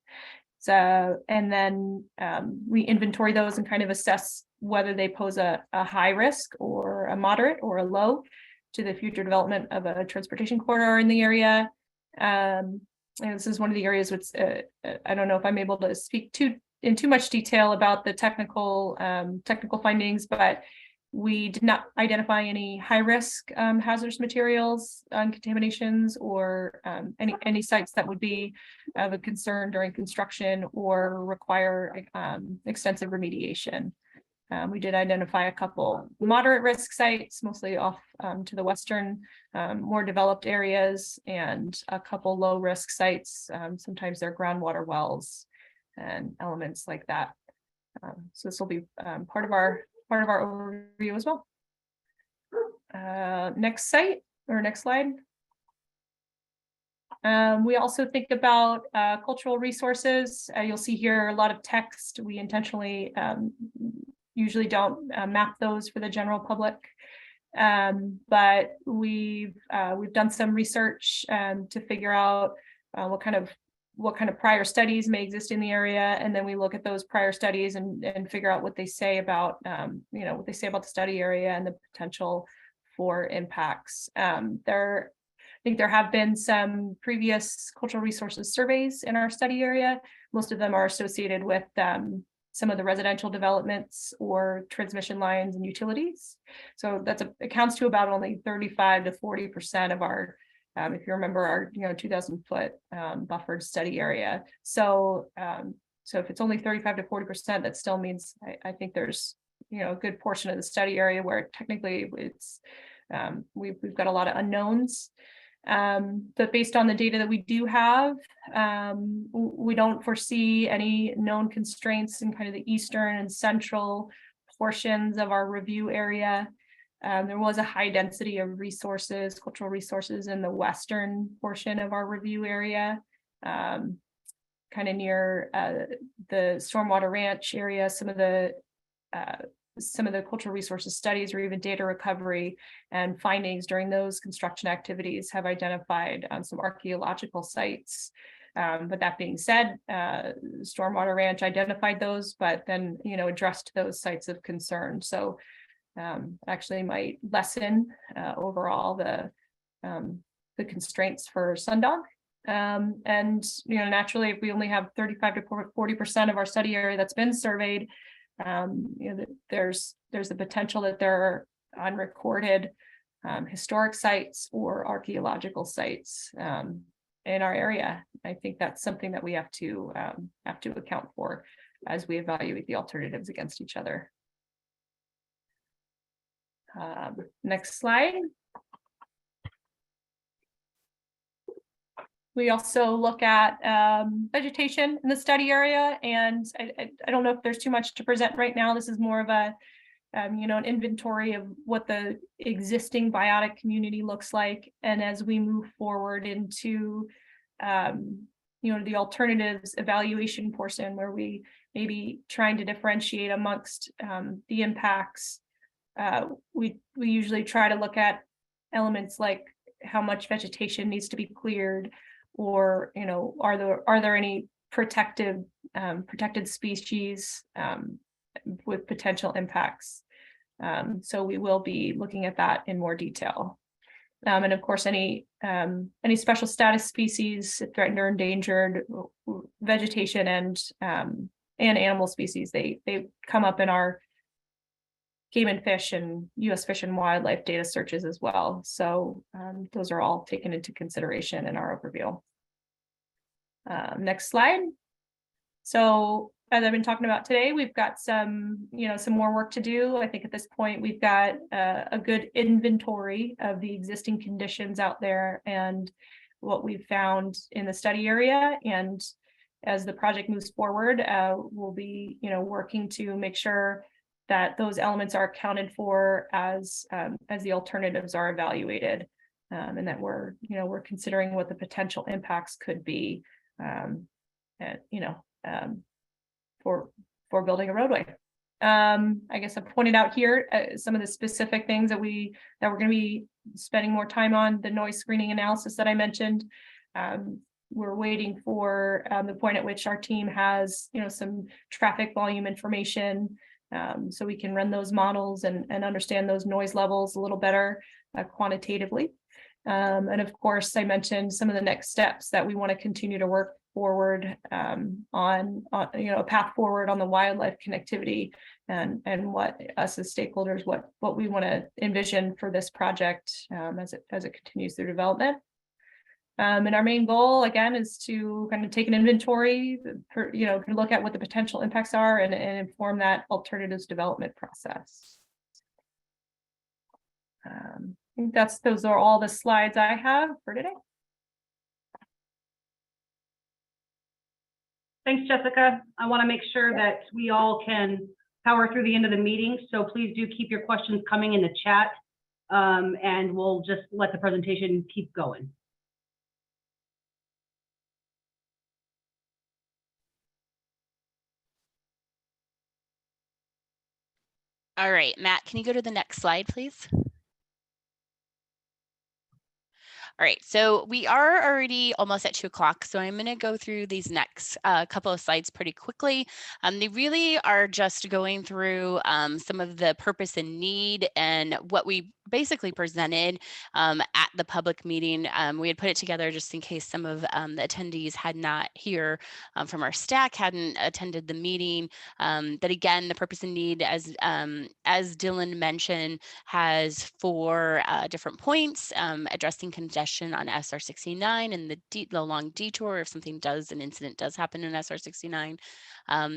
So, and then we inventory those and kind of assess whether they pose a high risk or a moderate or a low to the future development of a transportation corridor in the area. And this is one of the areas which I don't know if I'm able to speak in too much detail about the technical findings, but we did not identify any high risk hazardous materials contaminations or any sites that would be of a concern during construction or require extensive remediation. We did identify a couple moderate risk sites, mostly off to the western, more developed areas, and a couple low risk sites. Sometimes they're groundwater wells and elements like that. So this will be part of our overview as well. Next slide. We also think about cultural resources. You'll see here a lot of text. We intentionally usually don't map those for the general public, but we've done some research to figure out what kind of prior studies may exist in the area, and then we look at those prior studies and figure out what they say about what they say about the study area and the potential for impacts. I think there have been some previous cultural resources surveys in our study area. Most of them are associated with some of the residential developments or transmission lines and utilities. So that accounts to about only 35 to 40% of our, if you remember, our 2,000 foot buffered study area. So if it's only 35 to 40%, that still means I think there's a good portion of the study area where technically it's we've got a lot of unknowns. But based on the data that we do have, we don't foresee any known constraints in kind of the eastern and central portions of our review area. There was a high density of resources, cultural resources in the western portion of our review area, kind of near the Stormwater Ranch area. Some of the cultural resources studies or even data recovery and findings during those construction activities have identified some archaeological sites. But that being said, Stormwater Ranch identified those, but then addressed those sites of concern. So actually might lessen overall the constraints for Sundog. And naturally, if we only have 35 to 40% of our study area that's been surveyed, there's the potential that there are unrecorded historic sites or archaeological sites in our area. I think that's something that we have to account for as we evaluate the alternatives against each other. Next slide. We also look at vegetation in the study area, and I don't know if there's too much to present right now. This is more of a an inventory of what the existing biotic community looks like, and as we move forward into the alternatives evaluation portion, where we may be trying to differentiate amongst the impacts. We usually try to look at elements like how much vegetation needs to be cleared, or, you know, are there any protected species with potential impacts? So we will be looking at that in more detail. And of course, any special status species, threatened or endangered, vegetation and animal species, they come up in our game and fish and U.S. Fish and Wildlife data searches as well. So those are all taken into consideration in our overview. Next slide. So as I've been talking about today, we've got some more work to do. I think at this point we've got a good inventory of the existing conditions out there and what we've found in the study area. And as the project moves forward, we'll be working to make sure that those elements are accounted for as the alternatives are evaluated, and that we're considering what the potential impacts could be, for building a roadway. I guess I pointed out here some of the specific things that we're going to be spending more time on. The noise screening analysis that I mentioned. We're waiting for the point at which our team has some traffic volume information, so we can run those models and understand those noise levels a little better quantitatively. And of course, I mentioned some of the next steps that we want to continue to work forward on a path forward on the wildlife connectivity and what us as stakeholders, what we want to envision for this project as it continues through development. And our main goal again is to kind of take an inventory, look at what the potential impacts are and inform that alternatives development process. I think those are all the slides I have for today. Thanks, Jessica. I want to make sure that we all can power through the end of the meeting. So please do keep your questions coming in the chat, and we'll just let the presentation keep going. All right, Matt, can you go to the next slide, please? All right, so we are already almost at 2 o'clock, so I'm going to go through these next couple of slides pretty quickly. They really are just going through some of the purpose and need and what we basically presented at the public meeting. We had put it together just in case some of the attendees had not here from our STAC hadn't attended the meeting. That again, the purpose and need, as Dylan mentioned, has 4 different points: addressing congestion on SR 69 and the long detour if an incident does happen in SR 69.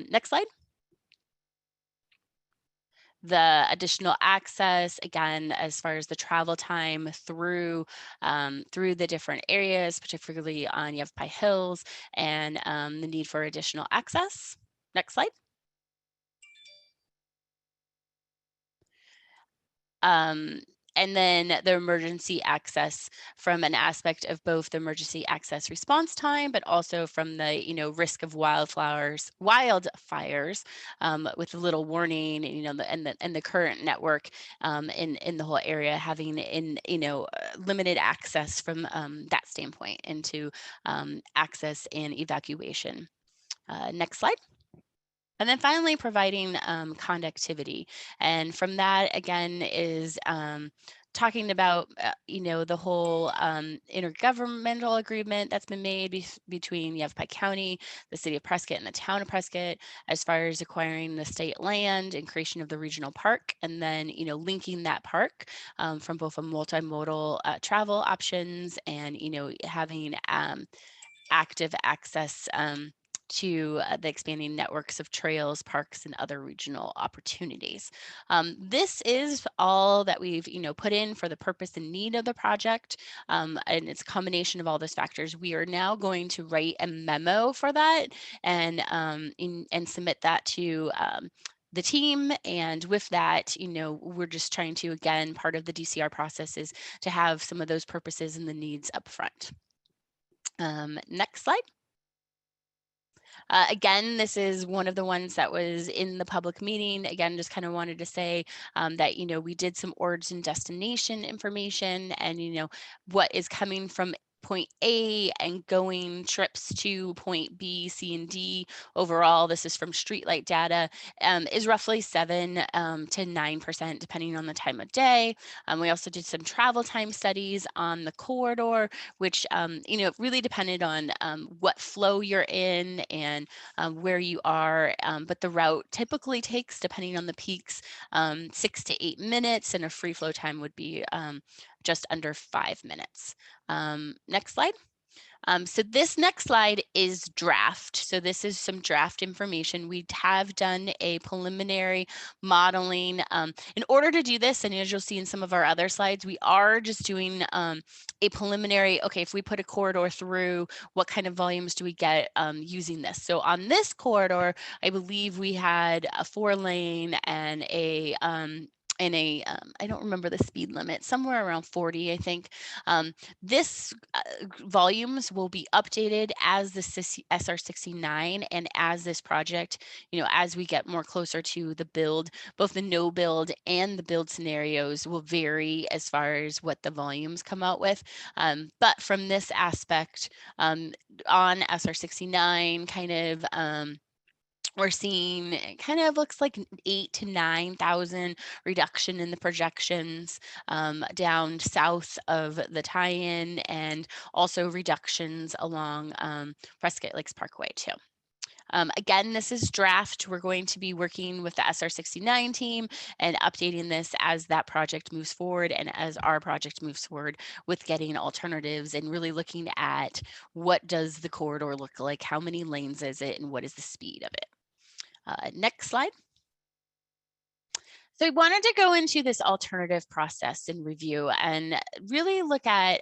Next slide. The additional access, again, as far as the travel time through the different areas, particularly on Yavapai Hills, and the need for additional access. Next slide. And then the emergency access from an aspect of both the emergency access response time, but also from the risk of wildfires with a little warning, and the current network in the whole area having limited access from that standpoint into access and evacuation. Next slide. And then finally, providing conductivity. And from that, again, is talking about, the whole intergovernmental agreement that's been made between Yavapai County, the city of Prescott, and the town of Prescott, as far as acquiring the state land and creation of the regional park, and then, linking that park from both a multimodal travel options and, having active access to the expanding networks of trails, parks, and other regional opportunities. This is all that we've put in for the purpose and need of the project, and it's a combination of all those factors. We are now going to write a memo for that and submit that to the team. And with that, we're just trying to, again, part of the DCR process is to have some of those purposes and the needs up front. Next slide. Again, this is one of the ones that was in the public meeting. Again, just kind of wanted to say that, we did some origin destination information and, what is coming from point A and going trips to point B, C, and D overall, this is from streetlight data, is roughly 7 to 9% depending on the time of day. We also did some travel time studies on the corridor, which really depended on what flow you're in and where you are, but the route typically takes, depending on the peaks, 6 to 8 minutes, and a free flow time would be just under 5 minutes. Next slide. So this next slide is draft. So this is some draft information. We have done a preliminary modeling. In order to do this, and as you'll see in some of our other slides, we are just doing a preliminary, okay, if we put a corridor through, what kind of volumes do we get using this? So on this corridor, I believe we had a 4-lane and I don't remember the speed limit, somewhere around 40, I think. This volumes will be updated as the SR69 and as this project, as we get more closer to the build, both the no build and the build scenarios will vary as far as what the volumes come out with. But from this aspect, on SR69, kind of, we're seeing it kind of looks like 8,000 to 9,000 reduction in the projections down south of the tie-in, and also reductions along Prescott Lakes Parkway too. Again, this is draft. We're going to be working with the SR69 team and updating this as that project moves forward and as our project moves forward with getting alternatives and really looking at what does the corridor look like, how many lanes is it, and what is the speed of it. Next slide. So I wanted to go into this alternative process and review and really look at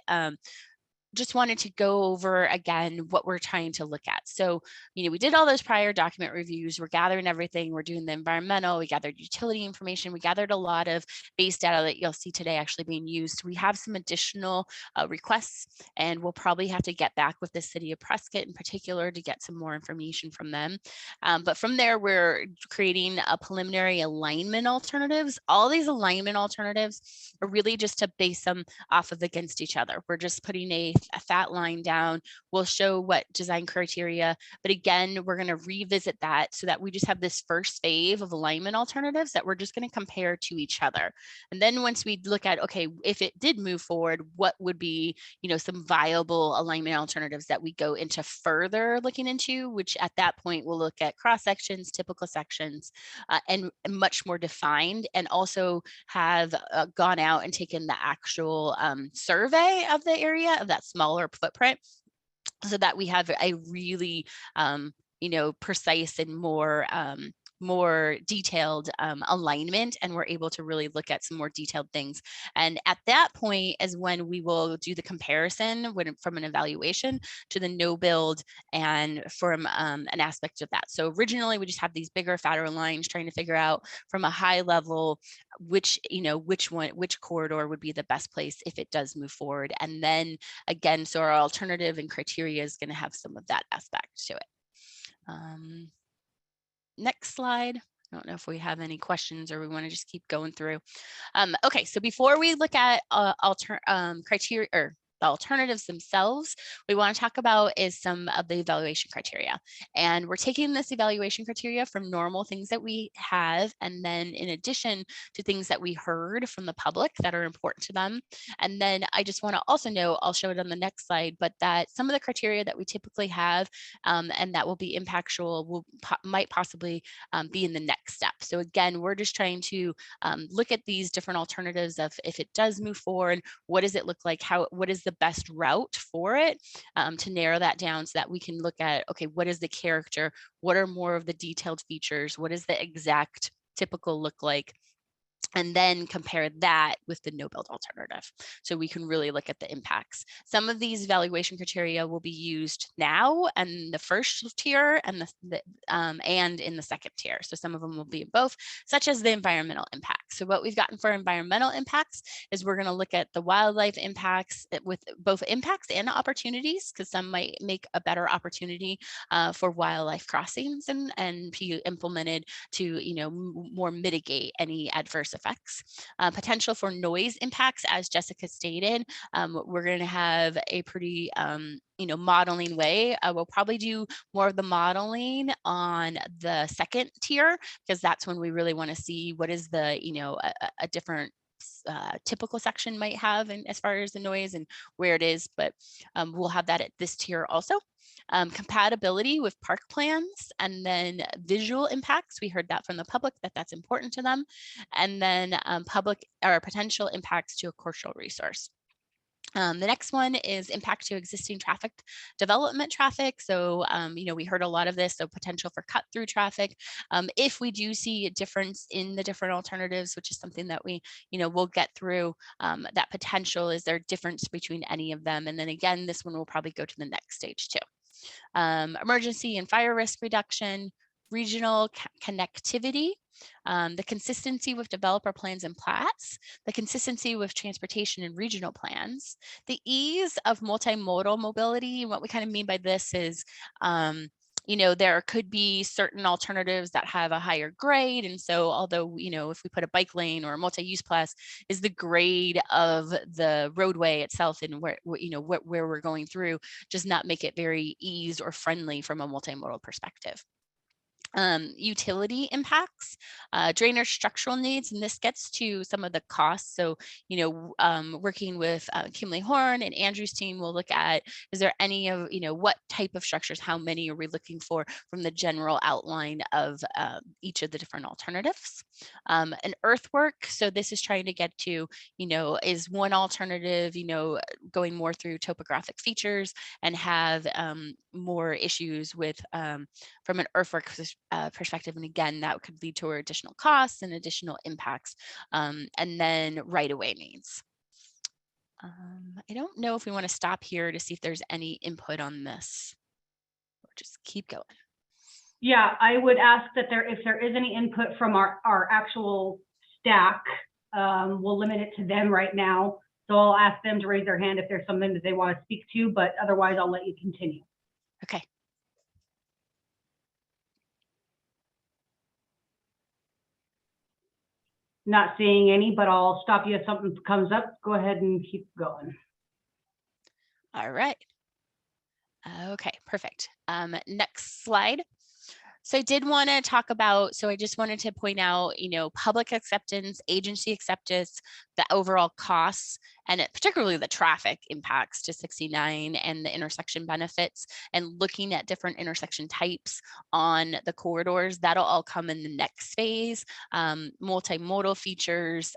just wanted to go over again what we're trying to look at. So, we did all those prior document reviews, we're gathering everything, we're doing the environmental, we gathered utility information, we gathered a lot of base data that you'll see today actually being used. We have some additional requests, and we'll probably have to get back with the city of Prescott in particular to get some more information from them. But from there, we're creating a preliminary alignment alternatives. All these alignment alternatives are really just to base them off of against each other. We're just putting a fat line down. We'll show what design criteria, but again, we're going to revisit that so that we just have this first wave of alignment alternatives that we're just going to compare to each other. And then once we look at, okay, if it did move forward, what would be, some viable alignment alternatives that we go into further looking into, which at that point we'll look at cross sections, typical sections, and much more defined, and also have gone out and taken the actual survey of the area of that smaller footprint, so that we have a really precise and more detailed alignment, and we're able to really look at some more detailed things. And at that point is when we will do the comparison from an evaluation to the no build and from an aspect of that. So originally we just have these bigger, fatter lines trying to figure out from a high level which corridor would be the best place if it does move forward. And then again, so our alternative and criteria is going to have some of that aspect to it. Next slide. I don't know if we have any questions or we want to just keep going through. Okay, so before we look at criteria or the alternatives themselves, we want to talk about is some of the evaluation criteria. And we're taking this evaluation criteria from normal things that we have, and then in addition to things that we heard from the public that are important to them. And then I just want to also note, I'll show it on the next slide, but that some of the criteria that we typically have and that will be impactful might possibly be in the next step. So again, we're just trying to look at these different alternatives of if it does move forward, what does it look like? What is the best route for it, to narrow that down so that we can look at, okay, what is the character? What are more of the detailed features? What does the exact typical look like? And then compare that with the no build alternative. So we can really look at the impacts. Some of these evaluation criteria will be used now and the first tier and and in the second tier. So some of them will be in both, such as the environmental impacts. So what we've gotten for environmental impacts is we're going to look at the wildlife impacts with both impacts and opportunities, because some might make a better opportunity for wildlife crossings and be implemented to more mitigate any adverse adverse effects. Potential for noise impacts, as Jessica stated, we're going to have a pretty modeling way. We'll probably do more of the modeling on the second tier, because that's when we really want to see what is the a different typical section might have, and as far as the noise and where it is, but we'll have that at this tier also. Compatibility with park plans, and then visual impacts. We heard that from the public that's important to them, and then public or potential impacts to a cultural resource. The next one is impact to existing traffic, development traffic. So, we heard a lot of this, so potential for cut through traffic. If we do see a difference in the different alternatives, which is something that we, we'll get through, that potential, is there a difference between any of them? And then again, this one will probably go to the next stage too. Emergency and fire risk reduction, regional connectivity, the consistency with developer plans and plats, the consistency with transportation and regional plans, the ease of multimodal mobility. What we kind of mean by this is, there could be certain alternatives that have a higher grade. And so although, if we put a bike lane or a multi-use class, is the grade of the roadway itself and where we're going through does not make it very ease or friendly from a multimodal perspective. Utility impacts, drainage structural needs, and this gets to some of the costs. So, working with Kimberly Horn and Andrew's team, we'll look at, is there any of, what type of structures, how many are we looking for from the general outline of each of the different alternatives. An earthwork, so this is trying to get to, is one alternative, going more through topographic features and have more issues with, from an earthwork perspective. And again, that could lead to additional costs and additional impacts. And then right-of-way needs. I don't know if we want to stop here to see if there's any input on this, or just keep going. Yeah, I would ask that if there is any input from our actual STAC, we'll limit it to them right now. So I'll ask them to raise their hand if there's something that they want to speak to, but otherwise I'll let you continue. Okay. Not seeing any, but I'll stop you if something comes up. Go ahead and keep going. All right. Okay, perfect. Next slide. So I did want to talk about, so I just wanted to point out, public acceptance, agency acceptance, the overall costs, and particularly the traffic impacts to 69 and the intersection benefits, and looking at different intersection types on the corridors. That'll all come in the next phase. Multimodal features,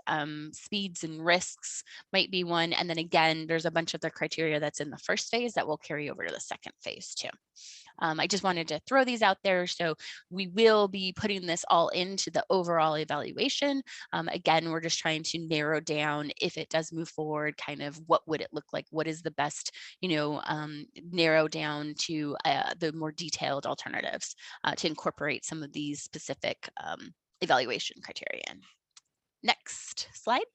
speeds and risks might be one. And then again, there's a bunch of the criteria that's in the first phase that will carry over to the second phase too. I just wanted to throw these out there. So we will be putting this all into the overall evaluation. Again, we're just trying to narrow down, if it does move forward, kind of what would it look like? What is the best, narrow down to the more detailed alternatives to incorporate some of these specific evaluation criteria. Next slide.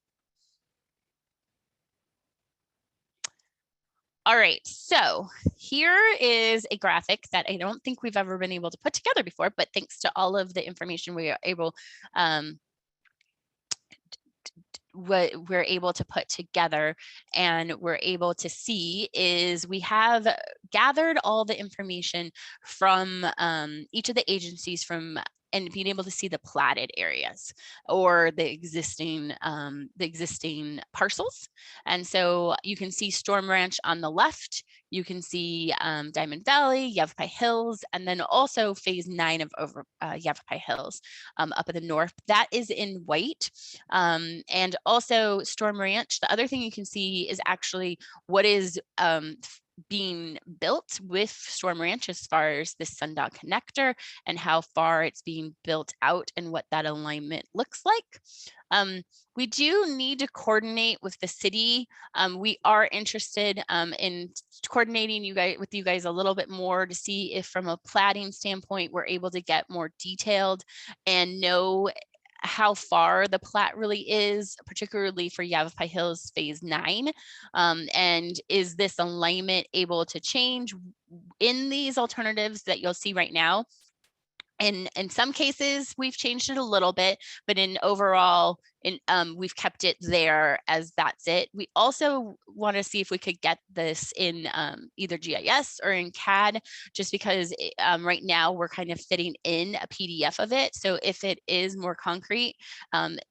All right, so here is a graphic that I don't think we've ever been able to put together before, but thanks to all of the information we are able, we're able to put together and we're able to see is we have gathered all the information from each of the agencies and being able to see the platted areas or the existing parcels. And so you can see Storm Ranch on the left, you can see Diamond Valley, Yavapai Hills, and then also phase 9 of Yavapai Hills up in the north. That is in white. And also Storm Ranch, the other thing you can see is actually what is being built with Storm Ranch as far as the Sundog connector and how far it's being built out and what that alignment looks like. We do need to coordinate with the city. We are interested in coordinating with you guys a little bit more to see if from a platting standpoint, we're able to get more detailed and know how far the plat really is, particularly for Yavapai Hills phase 9. And is this alignment able to change in these alternatives that you'll see right now? In some cases, we've changed it a little bit, but in overall, we've kept it there as that's it. We also want to see if we could get this in either GIS or in CAD, just because right now we're kind of fitting in a PDF of it. So if it is more concrete,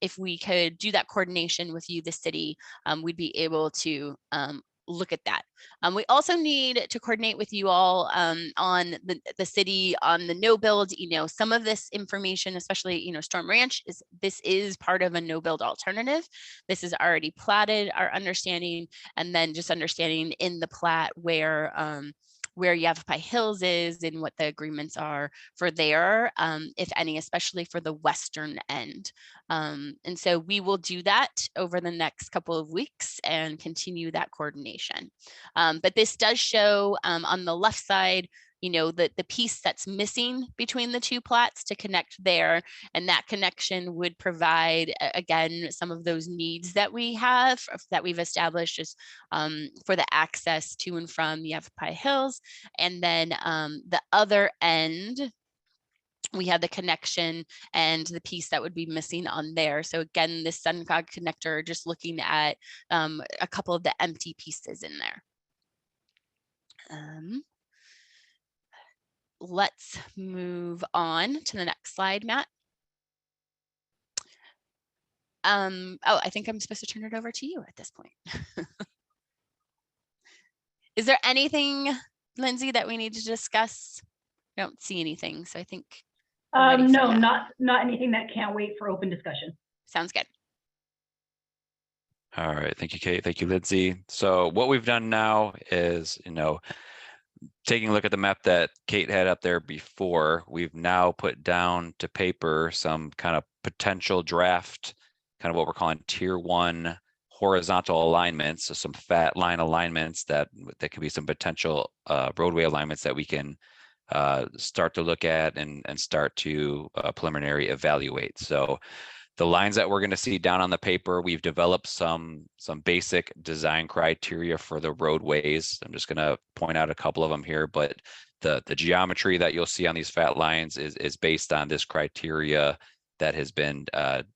if we could do that coordination with you, the city, we'd be able to look at that. We also need to coordinate with you all on the city on the no build. Some of this information, especially Storm Ranch, this is part of a no build alternative. This is already platted, our understanding, and then just understanding in the plat where Yavapai Hills is and what the agreements are for there, if any, especially for the western end. And so we will do that over the next couple of weeks and continue that coordination. But this does show on the left side, the piece that's missing between the two plats to connect there. And that connection would provide, again, some of those needs that we have, that we've established is for the access to and from the Yavapai Hills. And then the other end, we have the connection and the piece that would be missing on there. So again, this SunCog connector, just looking at a couple of the empty pieces in there. Let's move on to the next slide, Matt. Oh, I think I'm supposed to turn it over to you at this point. Is there anything, Lindsay, that we need to discuss? I don't see anything, so I think. No, not anything that can't wait for open discussion. Sounds good. All right, thank you, Kate. Thank you, Lindsay. So what we've done now is, taking a look at the map that Kate had up there before, we've now put down to paper some kind of potential draft, kind of what we're calling tier 1 horizontal alignments, so some fat line alignments that could be some potential roadway alignments that we can start to look at and start to preliminary evaluate. So the lines that we're going to see down on the paper, we've developed some basic design criteria for the roadways. I'm just going to point out a couple of them here, but the geometry that you'll see on these fat lines is based on this criteria that has been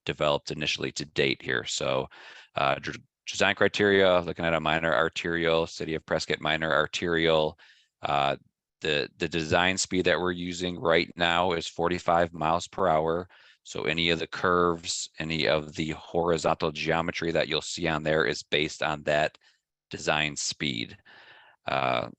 developed initially to date here. So design criteria, looking at a minor arterial, City of Prescott minor arterial. The design speed that we're using right now is 45 miles per hour. So any of the curves, any of the horizontal geometry that you'll see on there is based on that design speed. I'm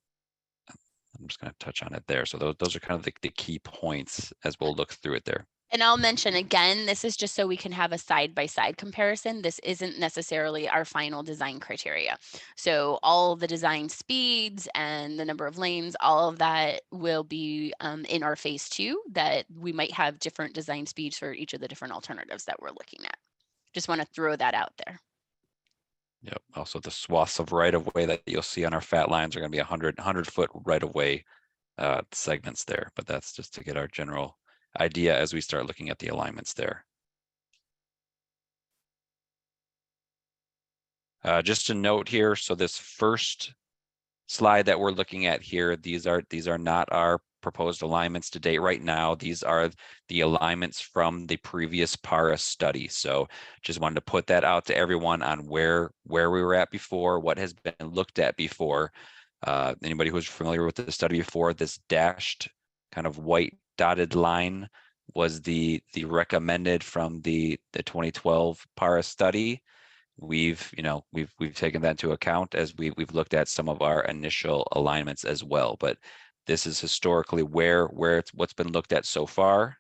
just going to touch on it there. So those are kind of the key points as we'll look through it there. And I'll mention again, this is just so we can have a side-by-side comparison. This isn't necessarily our final design criteria. So all the design speeds and the number of lanes, all of that will be in our phase 2, that we might have different design speeds for each of the different alternatives that we're looking at. Just want to throw that out there. Yep. Also, the swaths of right-of-way that you'll see on our fat lines are going to be 100-foot right-of-way segments there. But that's just to get our general idea as we start looking at the alignments there. Just a note here, so this first slide that we're looking at here, these are not our proposed alignments to date right now. These are the alignments from the previous PARA study. So just wanted to put that out to everyone on where we were at before, what has been looked at before. Anybody who's familiar with the study before, this dashed kind of white dotted line was the recommended from the 2012 PARA study. We've taken that into account as we've looked at some of our initial alignments as well. But this is historically what's been looked at so far.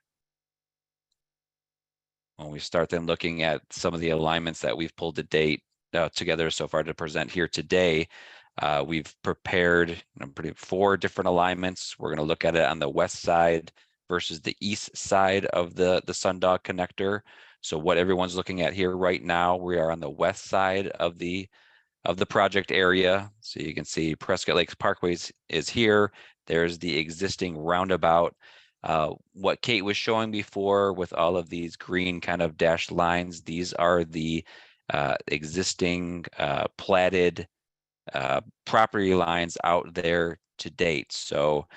When we start then looking at some of the alignments that we've pulled to date together so far to present here today, we've prepared 4 different alignments. We're going to look at it on the west side versus the east side of the Sundog connector. So what everyone's looking at here right now, we are on the west side of the project area. So you can see Prescott Lakes Parkways is here. There's the existing roundabout. What Kate was showing before with all of these green kind of dashed lines, these are the existing platted property lines out there to date. So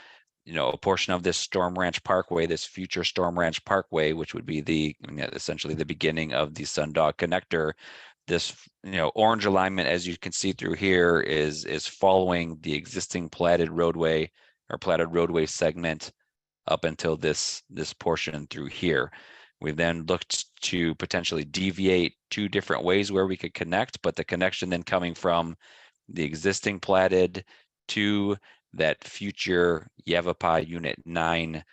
a portion of this Storm Ranch Parkway, this future Storm Ranch Parkway, which would be essentially the beginning of the Sundog connector. This, orange alignment, as you can see through here, is following the existing platted roadway or platted roadway segment up until this portion through here. We've then looked to potentially deviate 2 different ways where we could connect, but the connection then coming from the existing platted to that future Yavapai Unit 9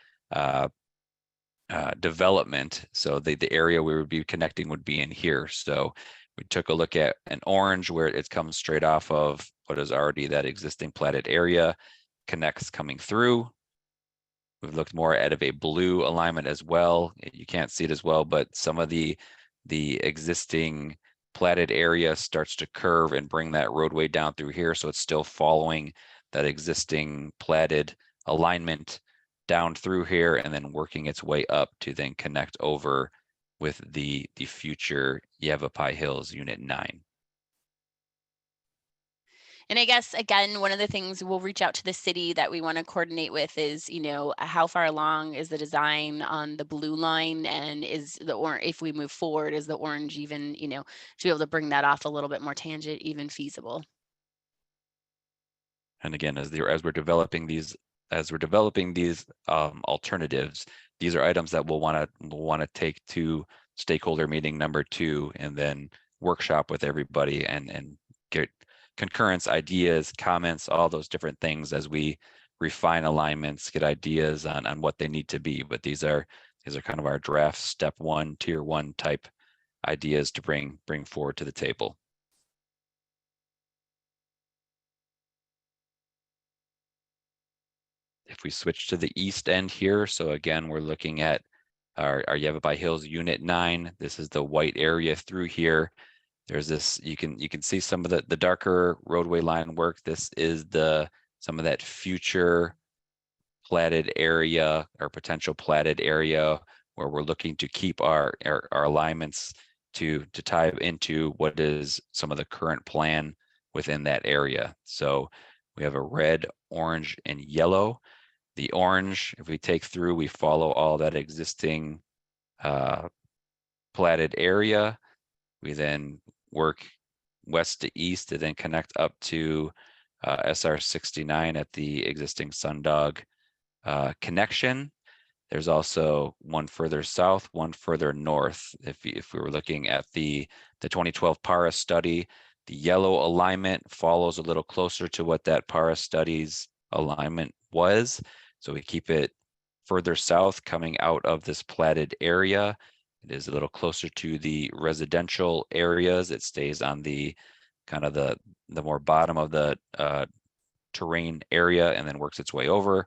development. So the area we would be connecting would be in here. So we took a look at an orange where it comes straight off of what is already that existing platted area, connects coming through. We've looked more at a blue alignment as well. You can't see it as well, but some of the existing platted area starts to curve and bring that roadway down through here. So it's still following that existing platted alignment down through here and then working its way up to then connect over with the future Yavapai Hills Unit 9. And I guess, again, one of the things we'll reach out to the city that we want to coordinate with is, how far along is the design on the blue line, and is the orange, if we move forward, is the orange even, to be able to bring that off a little bit more tangent, even feasible? And again, as we're developing these alternatives, these are items that we'll want to take to stakeholder meeting number 2 and then workshop with everybody and get concurrence, ideas, comments, all those different things as we refine alignments, get ideas on what they need to be. But these are kind of our draft step 1, tier 1 type ideas to bring forward to the table. If we switch to the east end here, so again, we're looking at our Yavapai Hills Unit 9. This is the white area through here. There's this, you can see some of the darker roadway line work. This is some of that future platted area or potential platted area where we're looking to keep our alignments to tie into what is some of the current plan within that area. So we have a red, orange, and yellow. The orange, if we take through, we follow all that existing platted area. We then work west to east to then connect up to SR 69 at the existing Sundog connection. There's also one further south, one further north. If we were looking at the 2012 PARA study, the yellow alignment follows a little closer to what that PARA study's alignment was. So we keep it further south coming out of this platted area. It is a little closer to the residential areas. It stays on the kind of the more bottom of the terrain area and then works its way over.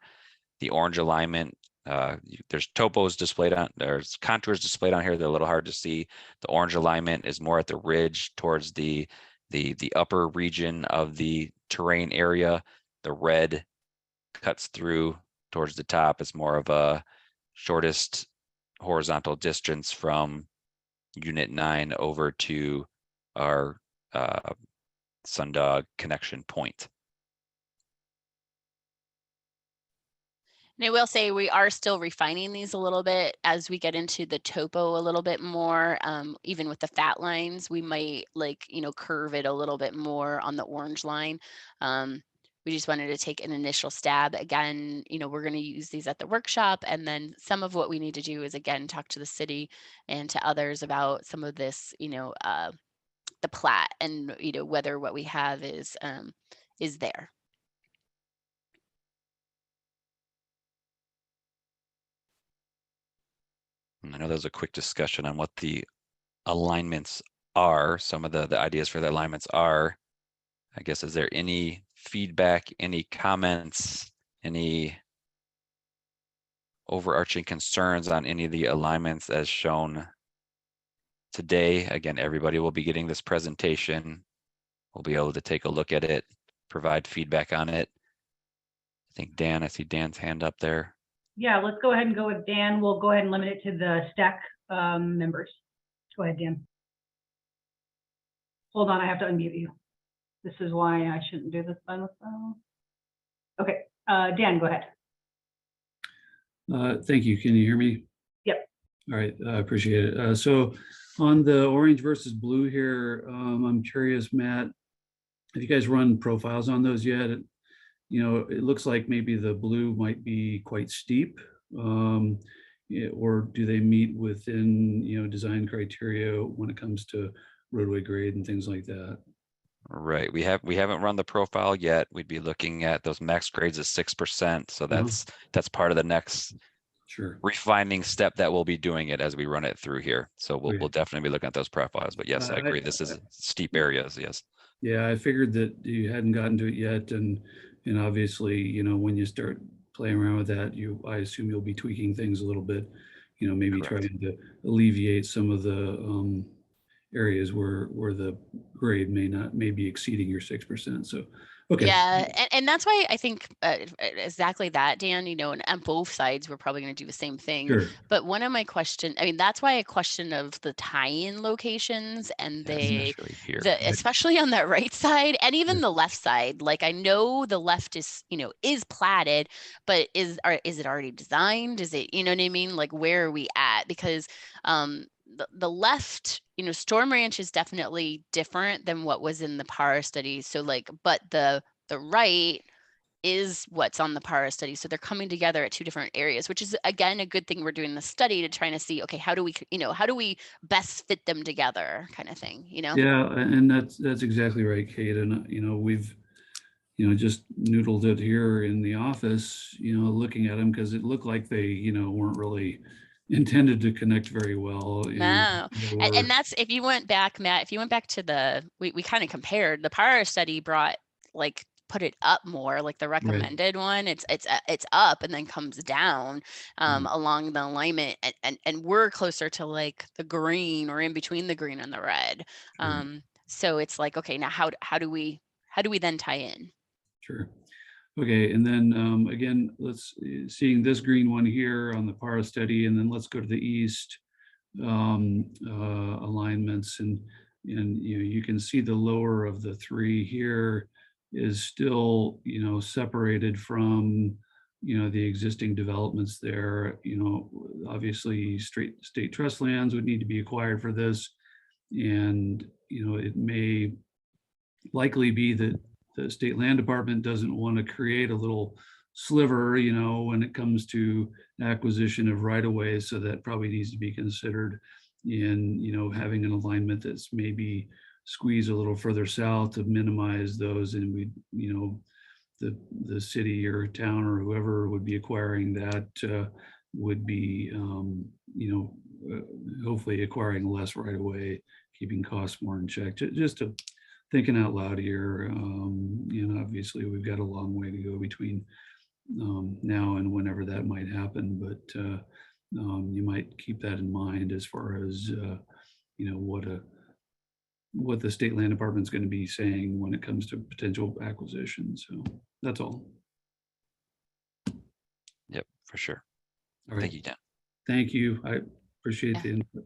The orange alignment, there's topos displayed on, there's contours displayed on here. They're a little hard to see. The orange alignment is more at the ridge towards the upper region of the terrain area. The red cuts through towards the top. It's more of a shortest horizontal distance from Unit 9 over to our Sundog connection point. And I will say we are still refining these a little bit as we get into the topo a little bit more. Even with the fat lines, we might curve it a little bit more on the orange line. We just wanted to take an initial stab. Again, we're going to use these at the workshop. And then some of what we need to do is, again, talk to the city and to others about some of this, the plat and, whether what we have is there. I know there's a quick discussion on what the alignments are. Some of the ideas for the alignments are, I guess, is there any feedback, any comments, any overarching concerns on any of the alignments as shown today? Again, everybody will be getting this presentation. We'll be able to take a look at it, provide feedback on it. I think Dan, I see Dan's hand up there. Yeah, let's go ahead and go with Dan. We'll go ahead and limit it to the STAC members. Go ahead, Dan. Hold on, I have to unmute you. This is why I shouldn't do this by myself. Okay, Dan, go ahead. Thank you. Can you hear me? Yep. All right, I appreciate it. So on the orange versus blue here, I'm curious, Matt, have you guys run profiles on those yet? It looks like maybe the blue might be quite steep. Or do they meet within, design criteria when it comes to roadway grade and things like that? Right. We haven't run the profile yet. We'd be looking at those max grades of 6%. So that's part of the next Sure. refining step that we'll be doing it as we run it through here. So we'll Okay. definitely be looking at those profiles. But yes, I agree. This is steep areas. Yes. Yeah, I figured that you hadn't gotten to it yet, and obviously, when you start playing around with that, I assume you'll be tweaking things a little bit, maybe Correct. trying to alleviate some of the areas where the grade may be exceeding your 6%. So, okay. Yeah, and that's why I think exactly that, Dan, and on both sides, we're probably going to do the same thing. Sure. But one of my that's why a question of the tie-in locations and Especially here. especially on that right side and even the left side. Like I know the left is, is platted, but is it already designed? Is it, you know what I mean? Like where are we at? Because the left, Storm Ranch is definitely different than what was in the PARA study. So like, but the right is what's on the PARA study. So they're coming together at two different areas, which is again a good thing we're doing the study to trying to see, okay, how do we best fit them together, kind of thing, Yeah, and that's exactly right, Kate. And we've just noodled it here in the office, looking at them because it looked like they, weren't really intended to connect very well. No. And that's, if you went back, Matt, to we kind of compared the PARA study put it up more like the recommended one. It's up and then comes down along the alignment, and we're closer to like the green or in between the green and the red. So it's like, okay, now how do we then tie in? Sure. Okay, and then again, let's seeing this green one here on the PARA study, and then let's go to the east alignments, and you can see the lower of the three here is still separated from the existing developments there. Obviously state trust lands would need to be acquired for this, and it may likely be that the state land department doesn't want to create a little sliver, when it comes to acquisition of right of ways. So that probably needs to be considered in, having an alignment that's maybe squeeze a little further south to minimize those. And we, the city or town or whoever would be acquiring that would be, hopefully acquiring less right of way, keeping costs more in check. Just to thinking out loud here, obviously we've got a long way to go between now and whenever that might happen, but you might keep that in mind as far as what the state land department is going to be saying when it comes to potential acquisition. So that's all. Yep, for sure. All right. Thank you, Dan. Thank you. I appreciate the input.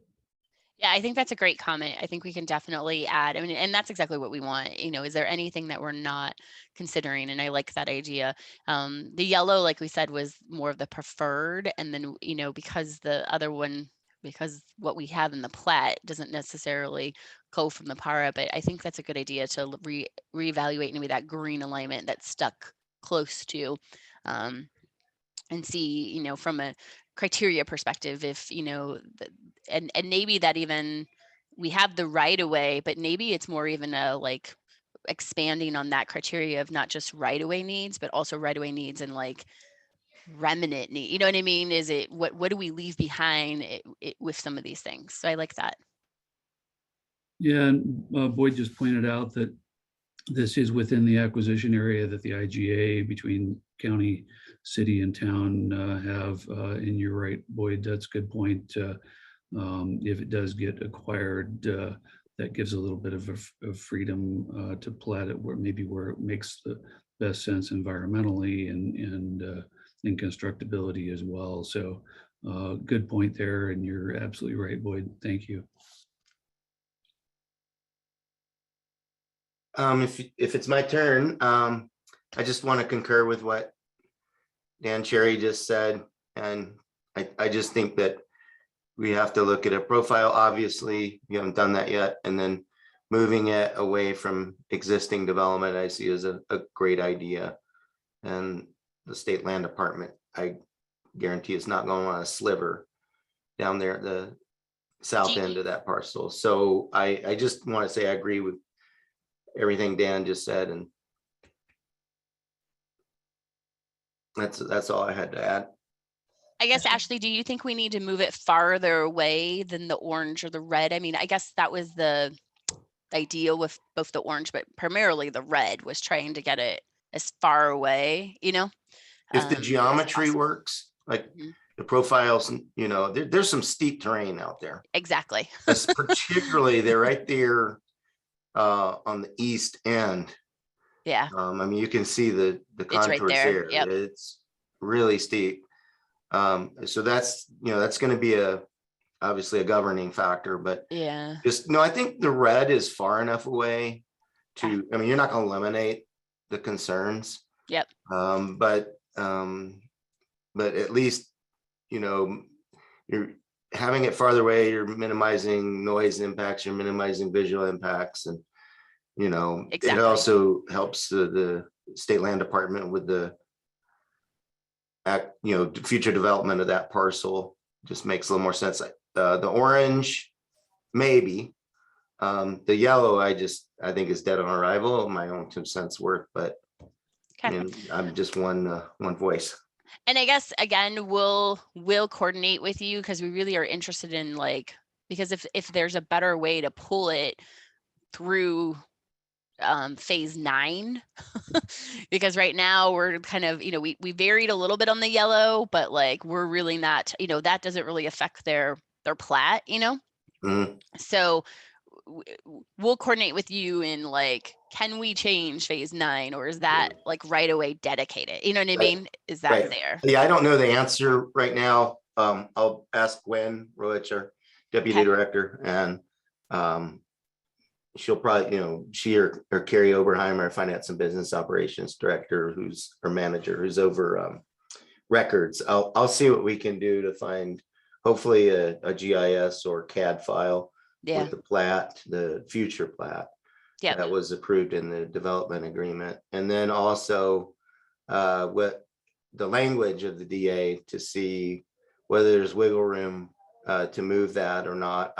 Yeah, I think that's a great comment. I think we can definitely add, and that's exactly what we want. Is there anything that we're not considering? And I like that idea. The yellow, like we said, was more of the preferred. And then, because the other one, because what we have in the plat doesn't necessarily go from the PARA, but I think that's a good idea to reevaluate maybe that green alignment that's stuck close to, and see, from a criteria perspective, if, and maybe that even we have the right of way, but maybe it's more even like expanding on that criteria of not just right of way needs, but also right of way needs and like remnant need. You know what I mean? Is it what do we leave behind with some of these things? So I like that. Yeah, and Boyd just pointed out that this is within the acquisition area that the IGA between county, city, and town have. And you're right, Boyd, that's a good point. If it does get acquired, that gives a little bit of freedom to plat it where it makes the best sense environmentally and in constructability as well. So good point there, and you're absolutely right, Boyd. Thank you. If it's my turn, I just want to concur with what Dan Cherry just said. And I just think that we have to look at a profile. Obviously, we haven't done that yet. And then moving it away from existing development, I see as a great idea. And the state land department, I guarantee it's not going on a sliver down there at the south Do you- end of that parcel. So I just want to say I agree with everything Dan just said, and that's all I had to add. I guess, Ashley, do you think we need to move it farther away than the orange or the red? I mean, I guess that was the idea with both the orange, but primarily the red was trying to get it as far away, you know? If the as geometry possible. works, like Mhm. the profiles, you know, there's some steep terrain out there. Exactly. Particularly they're right there on the east end. Yeah, I mean, you can see the it's right contours there. there. Yep. It's really steep. So that's, you know, that's going to be obviously a governing factor, but Yeah. just, no, I think the red is far enough away to, I mean, you're not going to eliminate the concerns. Yep. But at least, you know, you're having it farther away, you're minimizing noise impacts, you're minimizing visual impacts, and, you know, Exactly. it also helps the state land department with the you know, future development of that parcel. Just makes a little more sense. The orange, maybe. The yellow, I think is dead on arrival, my own 2 cents worth, but I Okay. mean, I'm just one voice. And I guess again, we'll coordinate with you because we really are interested in, like, because if there's a better way to pull it through phase 9, because right now we're kind of, you know, we varied a little bit on the yellow, but like we're really not, you know, that doesn't really affect their plat, you know. Mhm. So we'll coordinate with you in, like, can we change phase 9, or is that like right away dedicated? You know what I Right. mean? Is that Right. there? Yeah, I don't know the answer right now. I'll ask Gwen Roach, our deputy Okay. director, and she'll probably, you know, she or Carrie Oberheimer, our finance and business operations director, who's our manager, who's over records. I'll see what we can do to find hopefully a GIS or CAD file Yeah. with the plat, the future plat Yeah. that was approved in the development agreement. And then also what the language of the DA to see whether there's wiggle room to move that or not.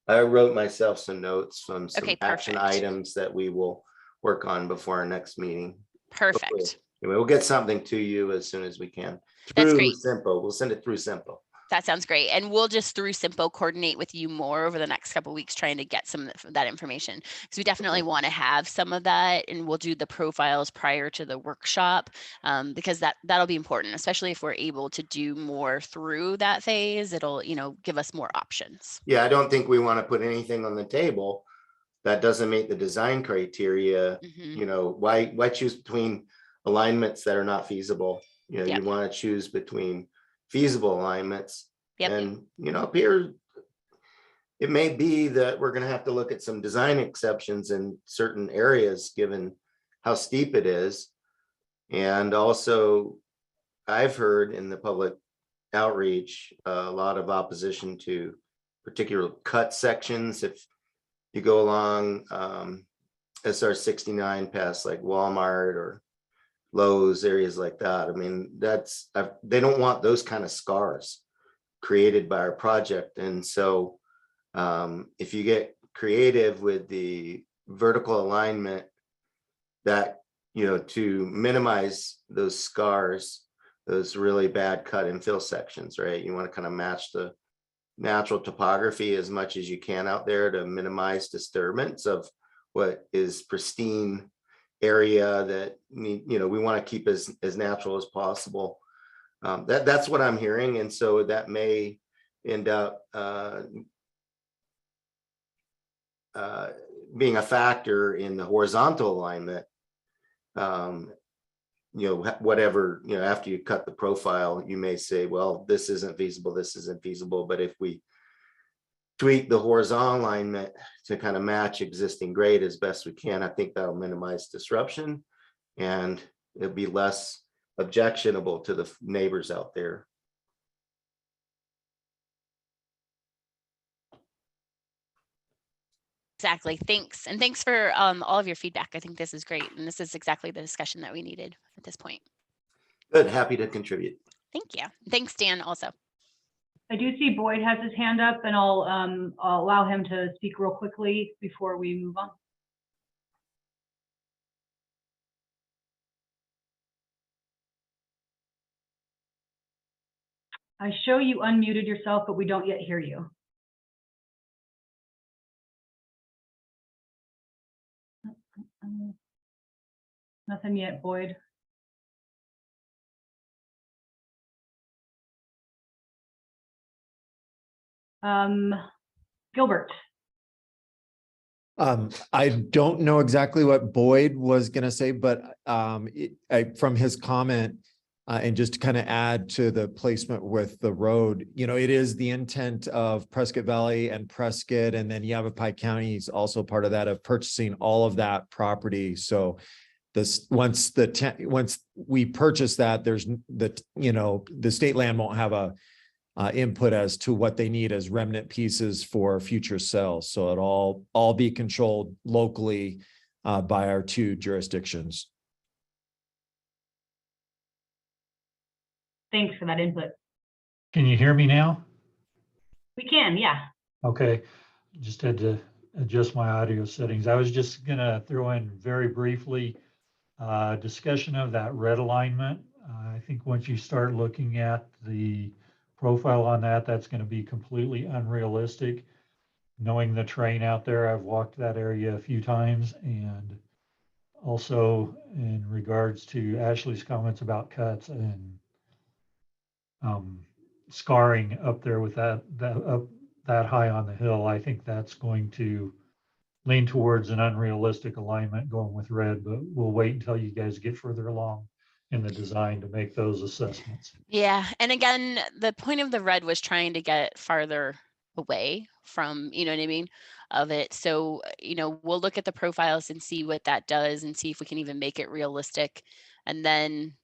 I wrote myself some notes from some Okay, action perfect. items that we will work on before our next meeting. Perfect. Anyway, we'll get something to you as soon as we can. That's Through great. Simple. We'll send it through Simple. That sounds great. And we'll just through Simple coordinate with you more over the next couple of weeks, trying to get some of that information. Because we definitely want to have some of that, and we'll do the profiles prior to the workshop, because that'll be important, especially if we're able to do more through that phase. It'll, you know, give us more options. Yeah, I don't think we want to put anything on the table that doesn't meet the design criteria. Mhm. You know, why choose between alignments that are not feasible? You know, Yep. you want to choose between feasible alignments. Yep. And, you know, up here, it may be that we're going to have to look at some design exceptions in certain areas, given how steep it is. And also, I've heard in the public outreach, a lot of opposition to particular cut sections. If you go along SR 69 past like Walmart or Lowe's, areas like that, I mean, they don't want those kind of scars created by our project. And so if you get creative with the vertical alignment, that, you know, to minimize those scars, those really bad cut and fill sections, right? You want to kind of match the natural topography as much as you can out there to minimize disturbance of what is pristine area that you know, we want to keep as natural as possible. That's what I'm hearing, and so that may end up being a factor in the horizontal alignment. You know, whatever, you know, after you cut the profile, you may say, well, this isn't feasible, this isn't feasible. But if we tweak the horizontal alignment to kind of match existing grade as best we can, I think that'll minimize disruption and it'll be less objectionable to the neighbors out there. Exactly. Thanks. And thanks for all of your feedback. I think this is great. And this is exactly the discussion that we needed at this point. Good, happy to contribute. Thank you. Thanks, Dan, also. I do see Boyd has his hand up, and I'll allow him to speak real quickly before we move on. I show you unmuted yourself, but we don't yet hear you. Nothing yet, Boyd. Gilbert. I don't know exactly what Boyd was going to say, but from his comment, and just to kind of add to the placement with the road, you know, it is the intent of Prescott Valley and Prescott, and then Yavapai County is also part of that, of purchasing all of that property. So this, once we purchase that, there's the state land won't have a input as to what they need as remnant pieces for future sales. So it'll all be controlled locally by our two jurisdictions. Thanks for that input. Can you hear me now? We can, yeah. Okay, just had to adjust my audio settings. I was just gonna throw in very briefly discussion of that red alignment. I think once you start looking at the profile on that, that's going to be completely unrealistic. Knowing the terrain out there, I've walked that area a few times, and also in regards to Ashley's comments about cuts and scarring up there with that high on the hill, I think that's going to lean towards an unrealistic alignment going with red, but we'll wait until you guys get further along in the design to make those assessments. Yeah. And again, the point of the red was trying to get farther away from, you know what I mean, of it. So, you know, we'll look at the profiles and see what that does and see if we can even make it realistic. And then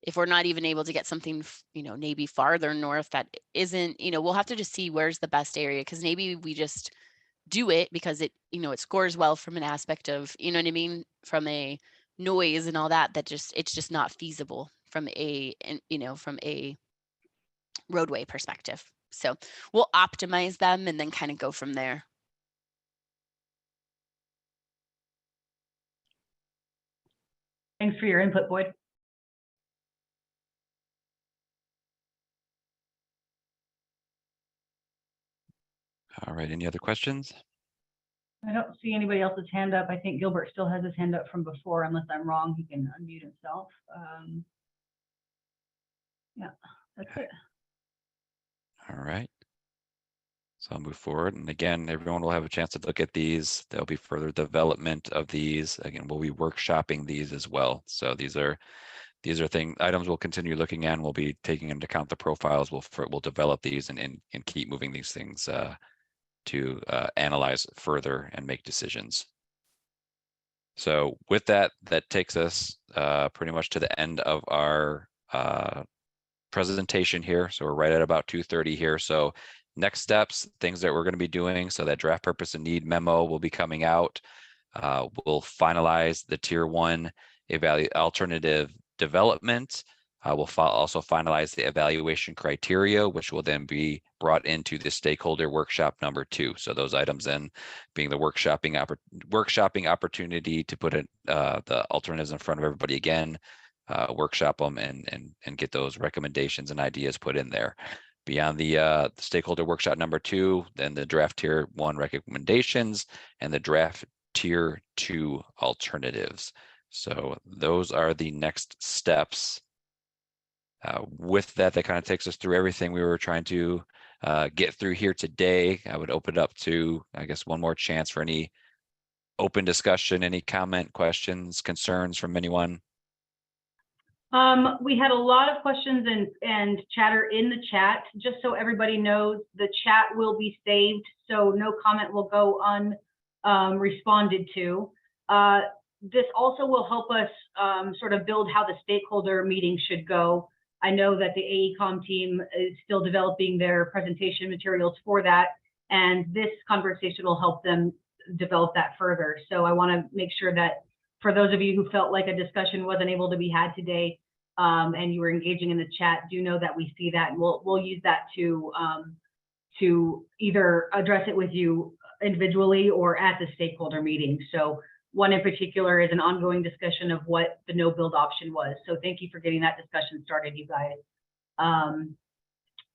if we're not even able to get something, you know, maybe farther north that isn't, you know, we'll have to just see where's the best area, because maybe we just do it because it, you know, it scores well from an aspect of, you know what I mean, from a noise and all that, it's just not feasible from a, you know, from a roadway perspective. So we'll optimize them and then kind of go from there. Thanks for your input, Boyd. All right, any other questions? I don't see anybody else's hand up. I think Gilbert still has his hand up from before, unless I'm wrong. He can unmute himself. Yeah, that's it. All right. So I'll move forward. And again, everyone will have a chance to look at these. There'll be further development of these. Again, we'll be workshopping these as well. So these are items we'll continue looking at, and we'll be taking into account the profiles. We'll develop these and keep moving these things to analyze further and make decisions. So with that, that takes us pretty much to the end of our presentation here. So we're right at about 2:30 here. So next steps, things that we're going to be doing. So that draft purpose and need memo will be coming out. We'll finalize the tier 1 alternative development. We'll also finalize the evaluation criteria, which will then be brought into the stakeholder workshop number 2. So those items then being the workshopping opportunity to put the alternatives in front of everybody again, workshop them and get those recommendations and ideas put in there. Beyond the stakeholder workshop number 2, then the draft tier 1 recommendations and the draft tier 2 alternatives. So those are the next steps. With that, that kind of takes us through everything we were trying to get through here today. I would open it up to, I guess, one more chance for any open discussion, any comment, questions, concerns from anyone. We had a lot of questions and chatter in the chat. Just so everybody knows, the chat will be saved, so no comment will go unresponded to. This also will help us sort of build how the stakeholder meeting should go. I know that the AECOM team is still developing their presentation materials for that, and this conversation will help them develop that further. So I want to make sure that for those of you who felt like a discussion wasn't able to be had today, and you were engaging in the chat, do know that we see that, and we'll use that to either address it with you individually or at the stakeholder meeting. So one in particular is an ongoing discussion of what the no build option was. So thank you for getting that discussion started, you guys.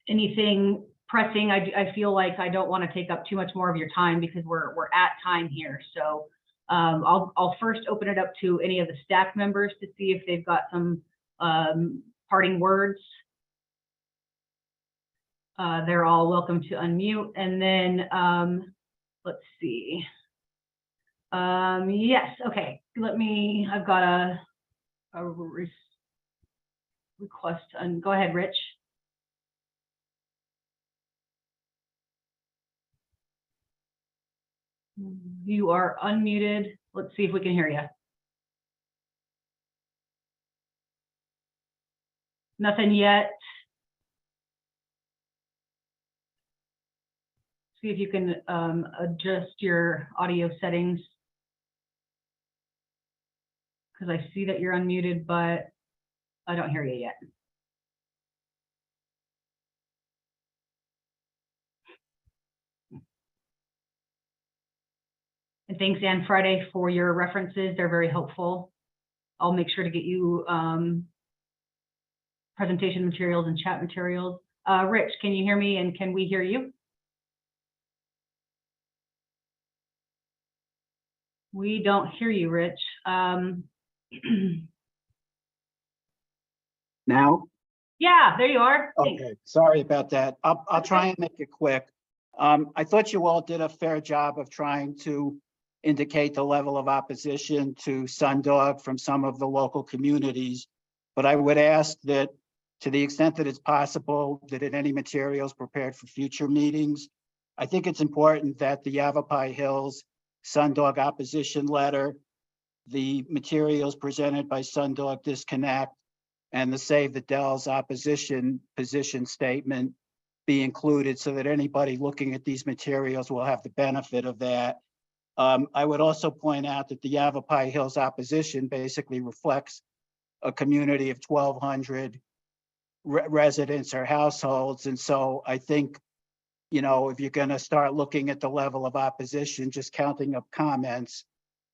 Anything pressing? I feel like I don't want to take up too much more of your time because we're at time here. So I'll first open it up to any of the STAC members to see if they've got some parting words. They're all welcome to unmute. And then let's see. Yes, okay. I've got a request. And go ahead, Rich. You are unmuted. Let's see if we can hear you. Nothing yet. See if you can adjust your audio settings. Because I see that you're unmuted, but I don't hear you yet. And thanks, Ann Friday, for your references. They're very helpful. I'll make sure to get you presentation materials and chat materials. Rich, can you hear me and can we hear you? We don't hear you, Rich. Now? Yeah, there you are. Thanks. Okay, sorry about that. I'll try and make it quick. I thought you all did a fair job of trying to indicate the level of opposition to Sundog from some of the local communities. But I would ask that, to the extent that it's possible, that in any materials prepared for future meetings, I think it's important that the Yavapai Hills Sundog opposition letter, the materials presented by Sundog Disconnect, and the Save the Dells opposition position statement be included so that anybody looking at these materials will have the benefit of that. I would also point out that the Yavapai Hills opposition basically reflects a community of 1,200 residents or households. And so I think, you know, if you're going to start looking at the level of opposition, just counting up comments,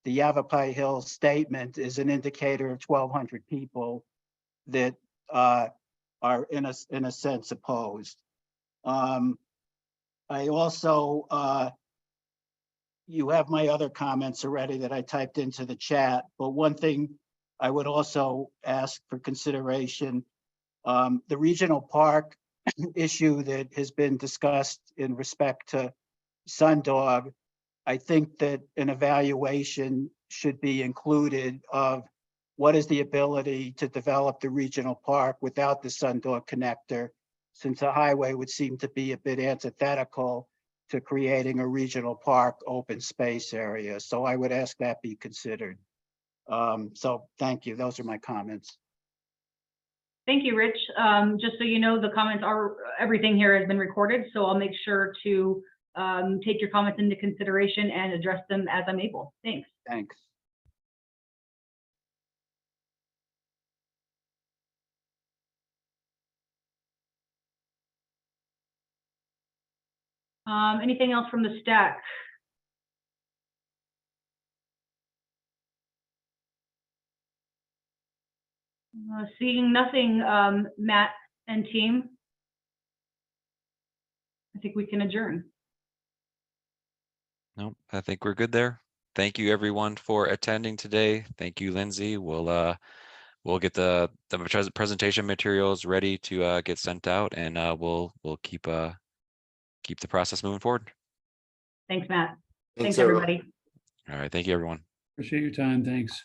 the Yavapai Hills statement is an indicator of 1,200 people that are in a sense opposed. I also, you have my other comments already that I typed into the chat, but one thing I would also ask for consideration, the regional park issue that has been discussed in respect to Sundog, I think that an evaluation should be included of what is the ability to develop the regional park without the Sundog connector, since the highway would seem to be a bit antithetical to creating a regional park open space area. So I would ask that be considered. So thank you. Those are my comments. Thank you, Rich. Just so you know, the comments are, everything here has been recorded, so I'll make sure to take your comments into consideration and address them as I'm able. Thanks. Thanks. Anything else from the STAC? Seeing nothing, Matt and team, I think we can adjourn. No, I think we're good there. Thank you everyone for attending today. Thank you, Lindsay. We'll get the presentation materials ready to get sent out, and we'll keep the process moving forward. Thanks, Matt. Thanks everyone. everybody. All right, thank you everyone. Appreciate your time. Thanks.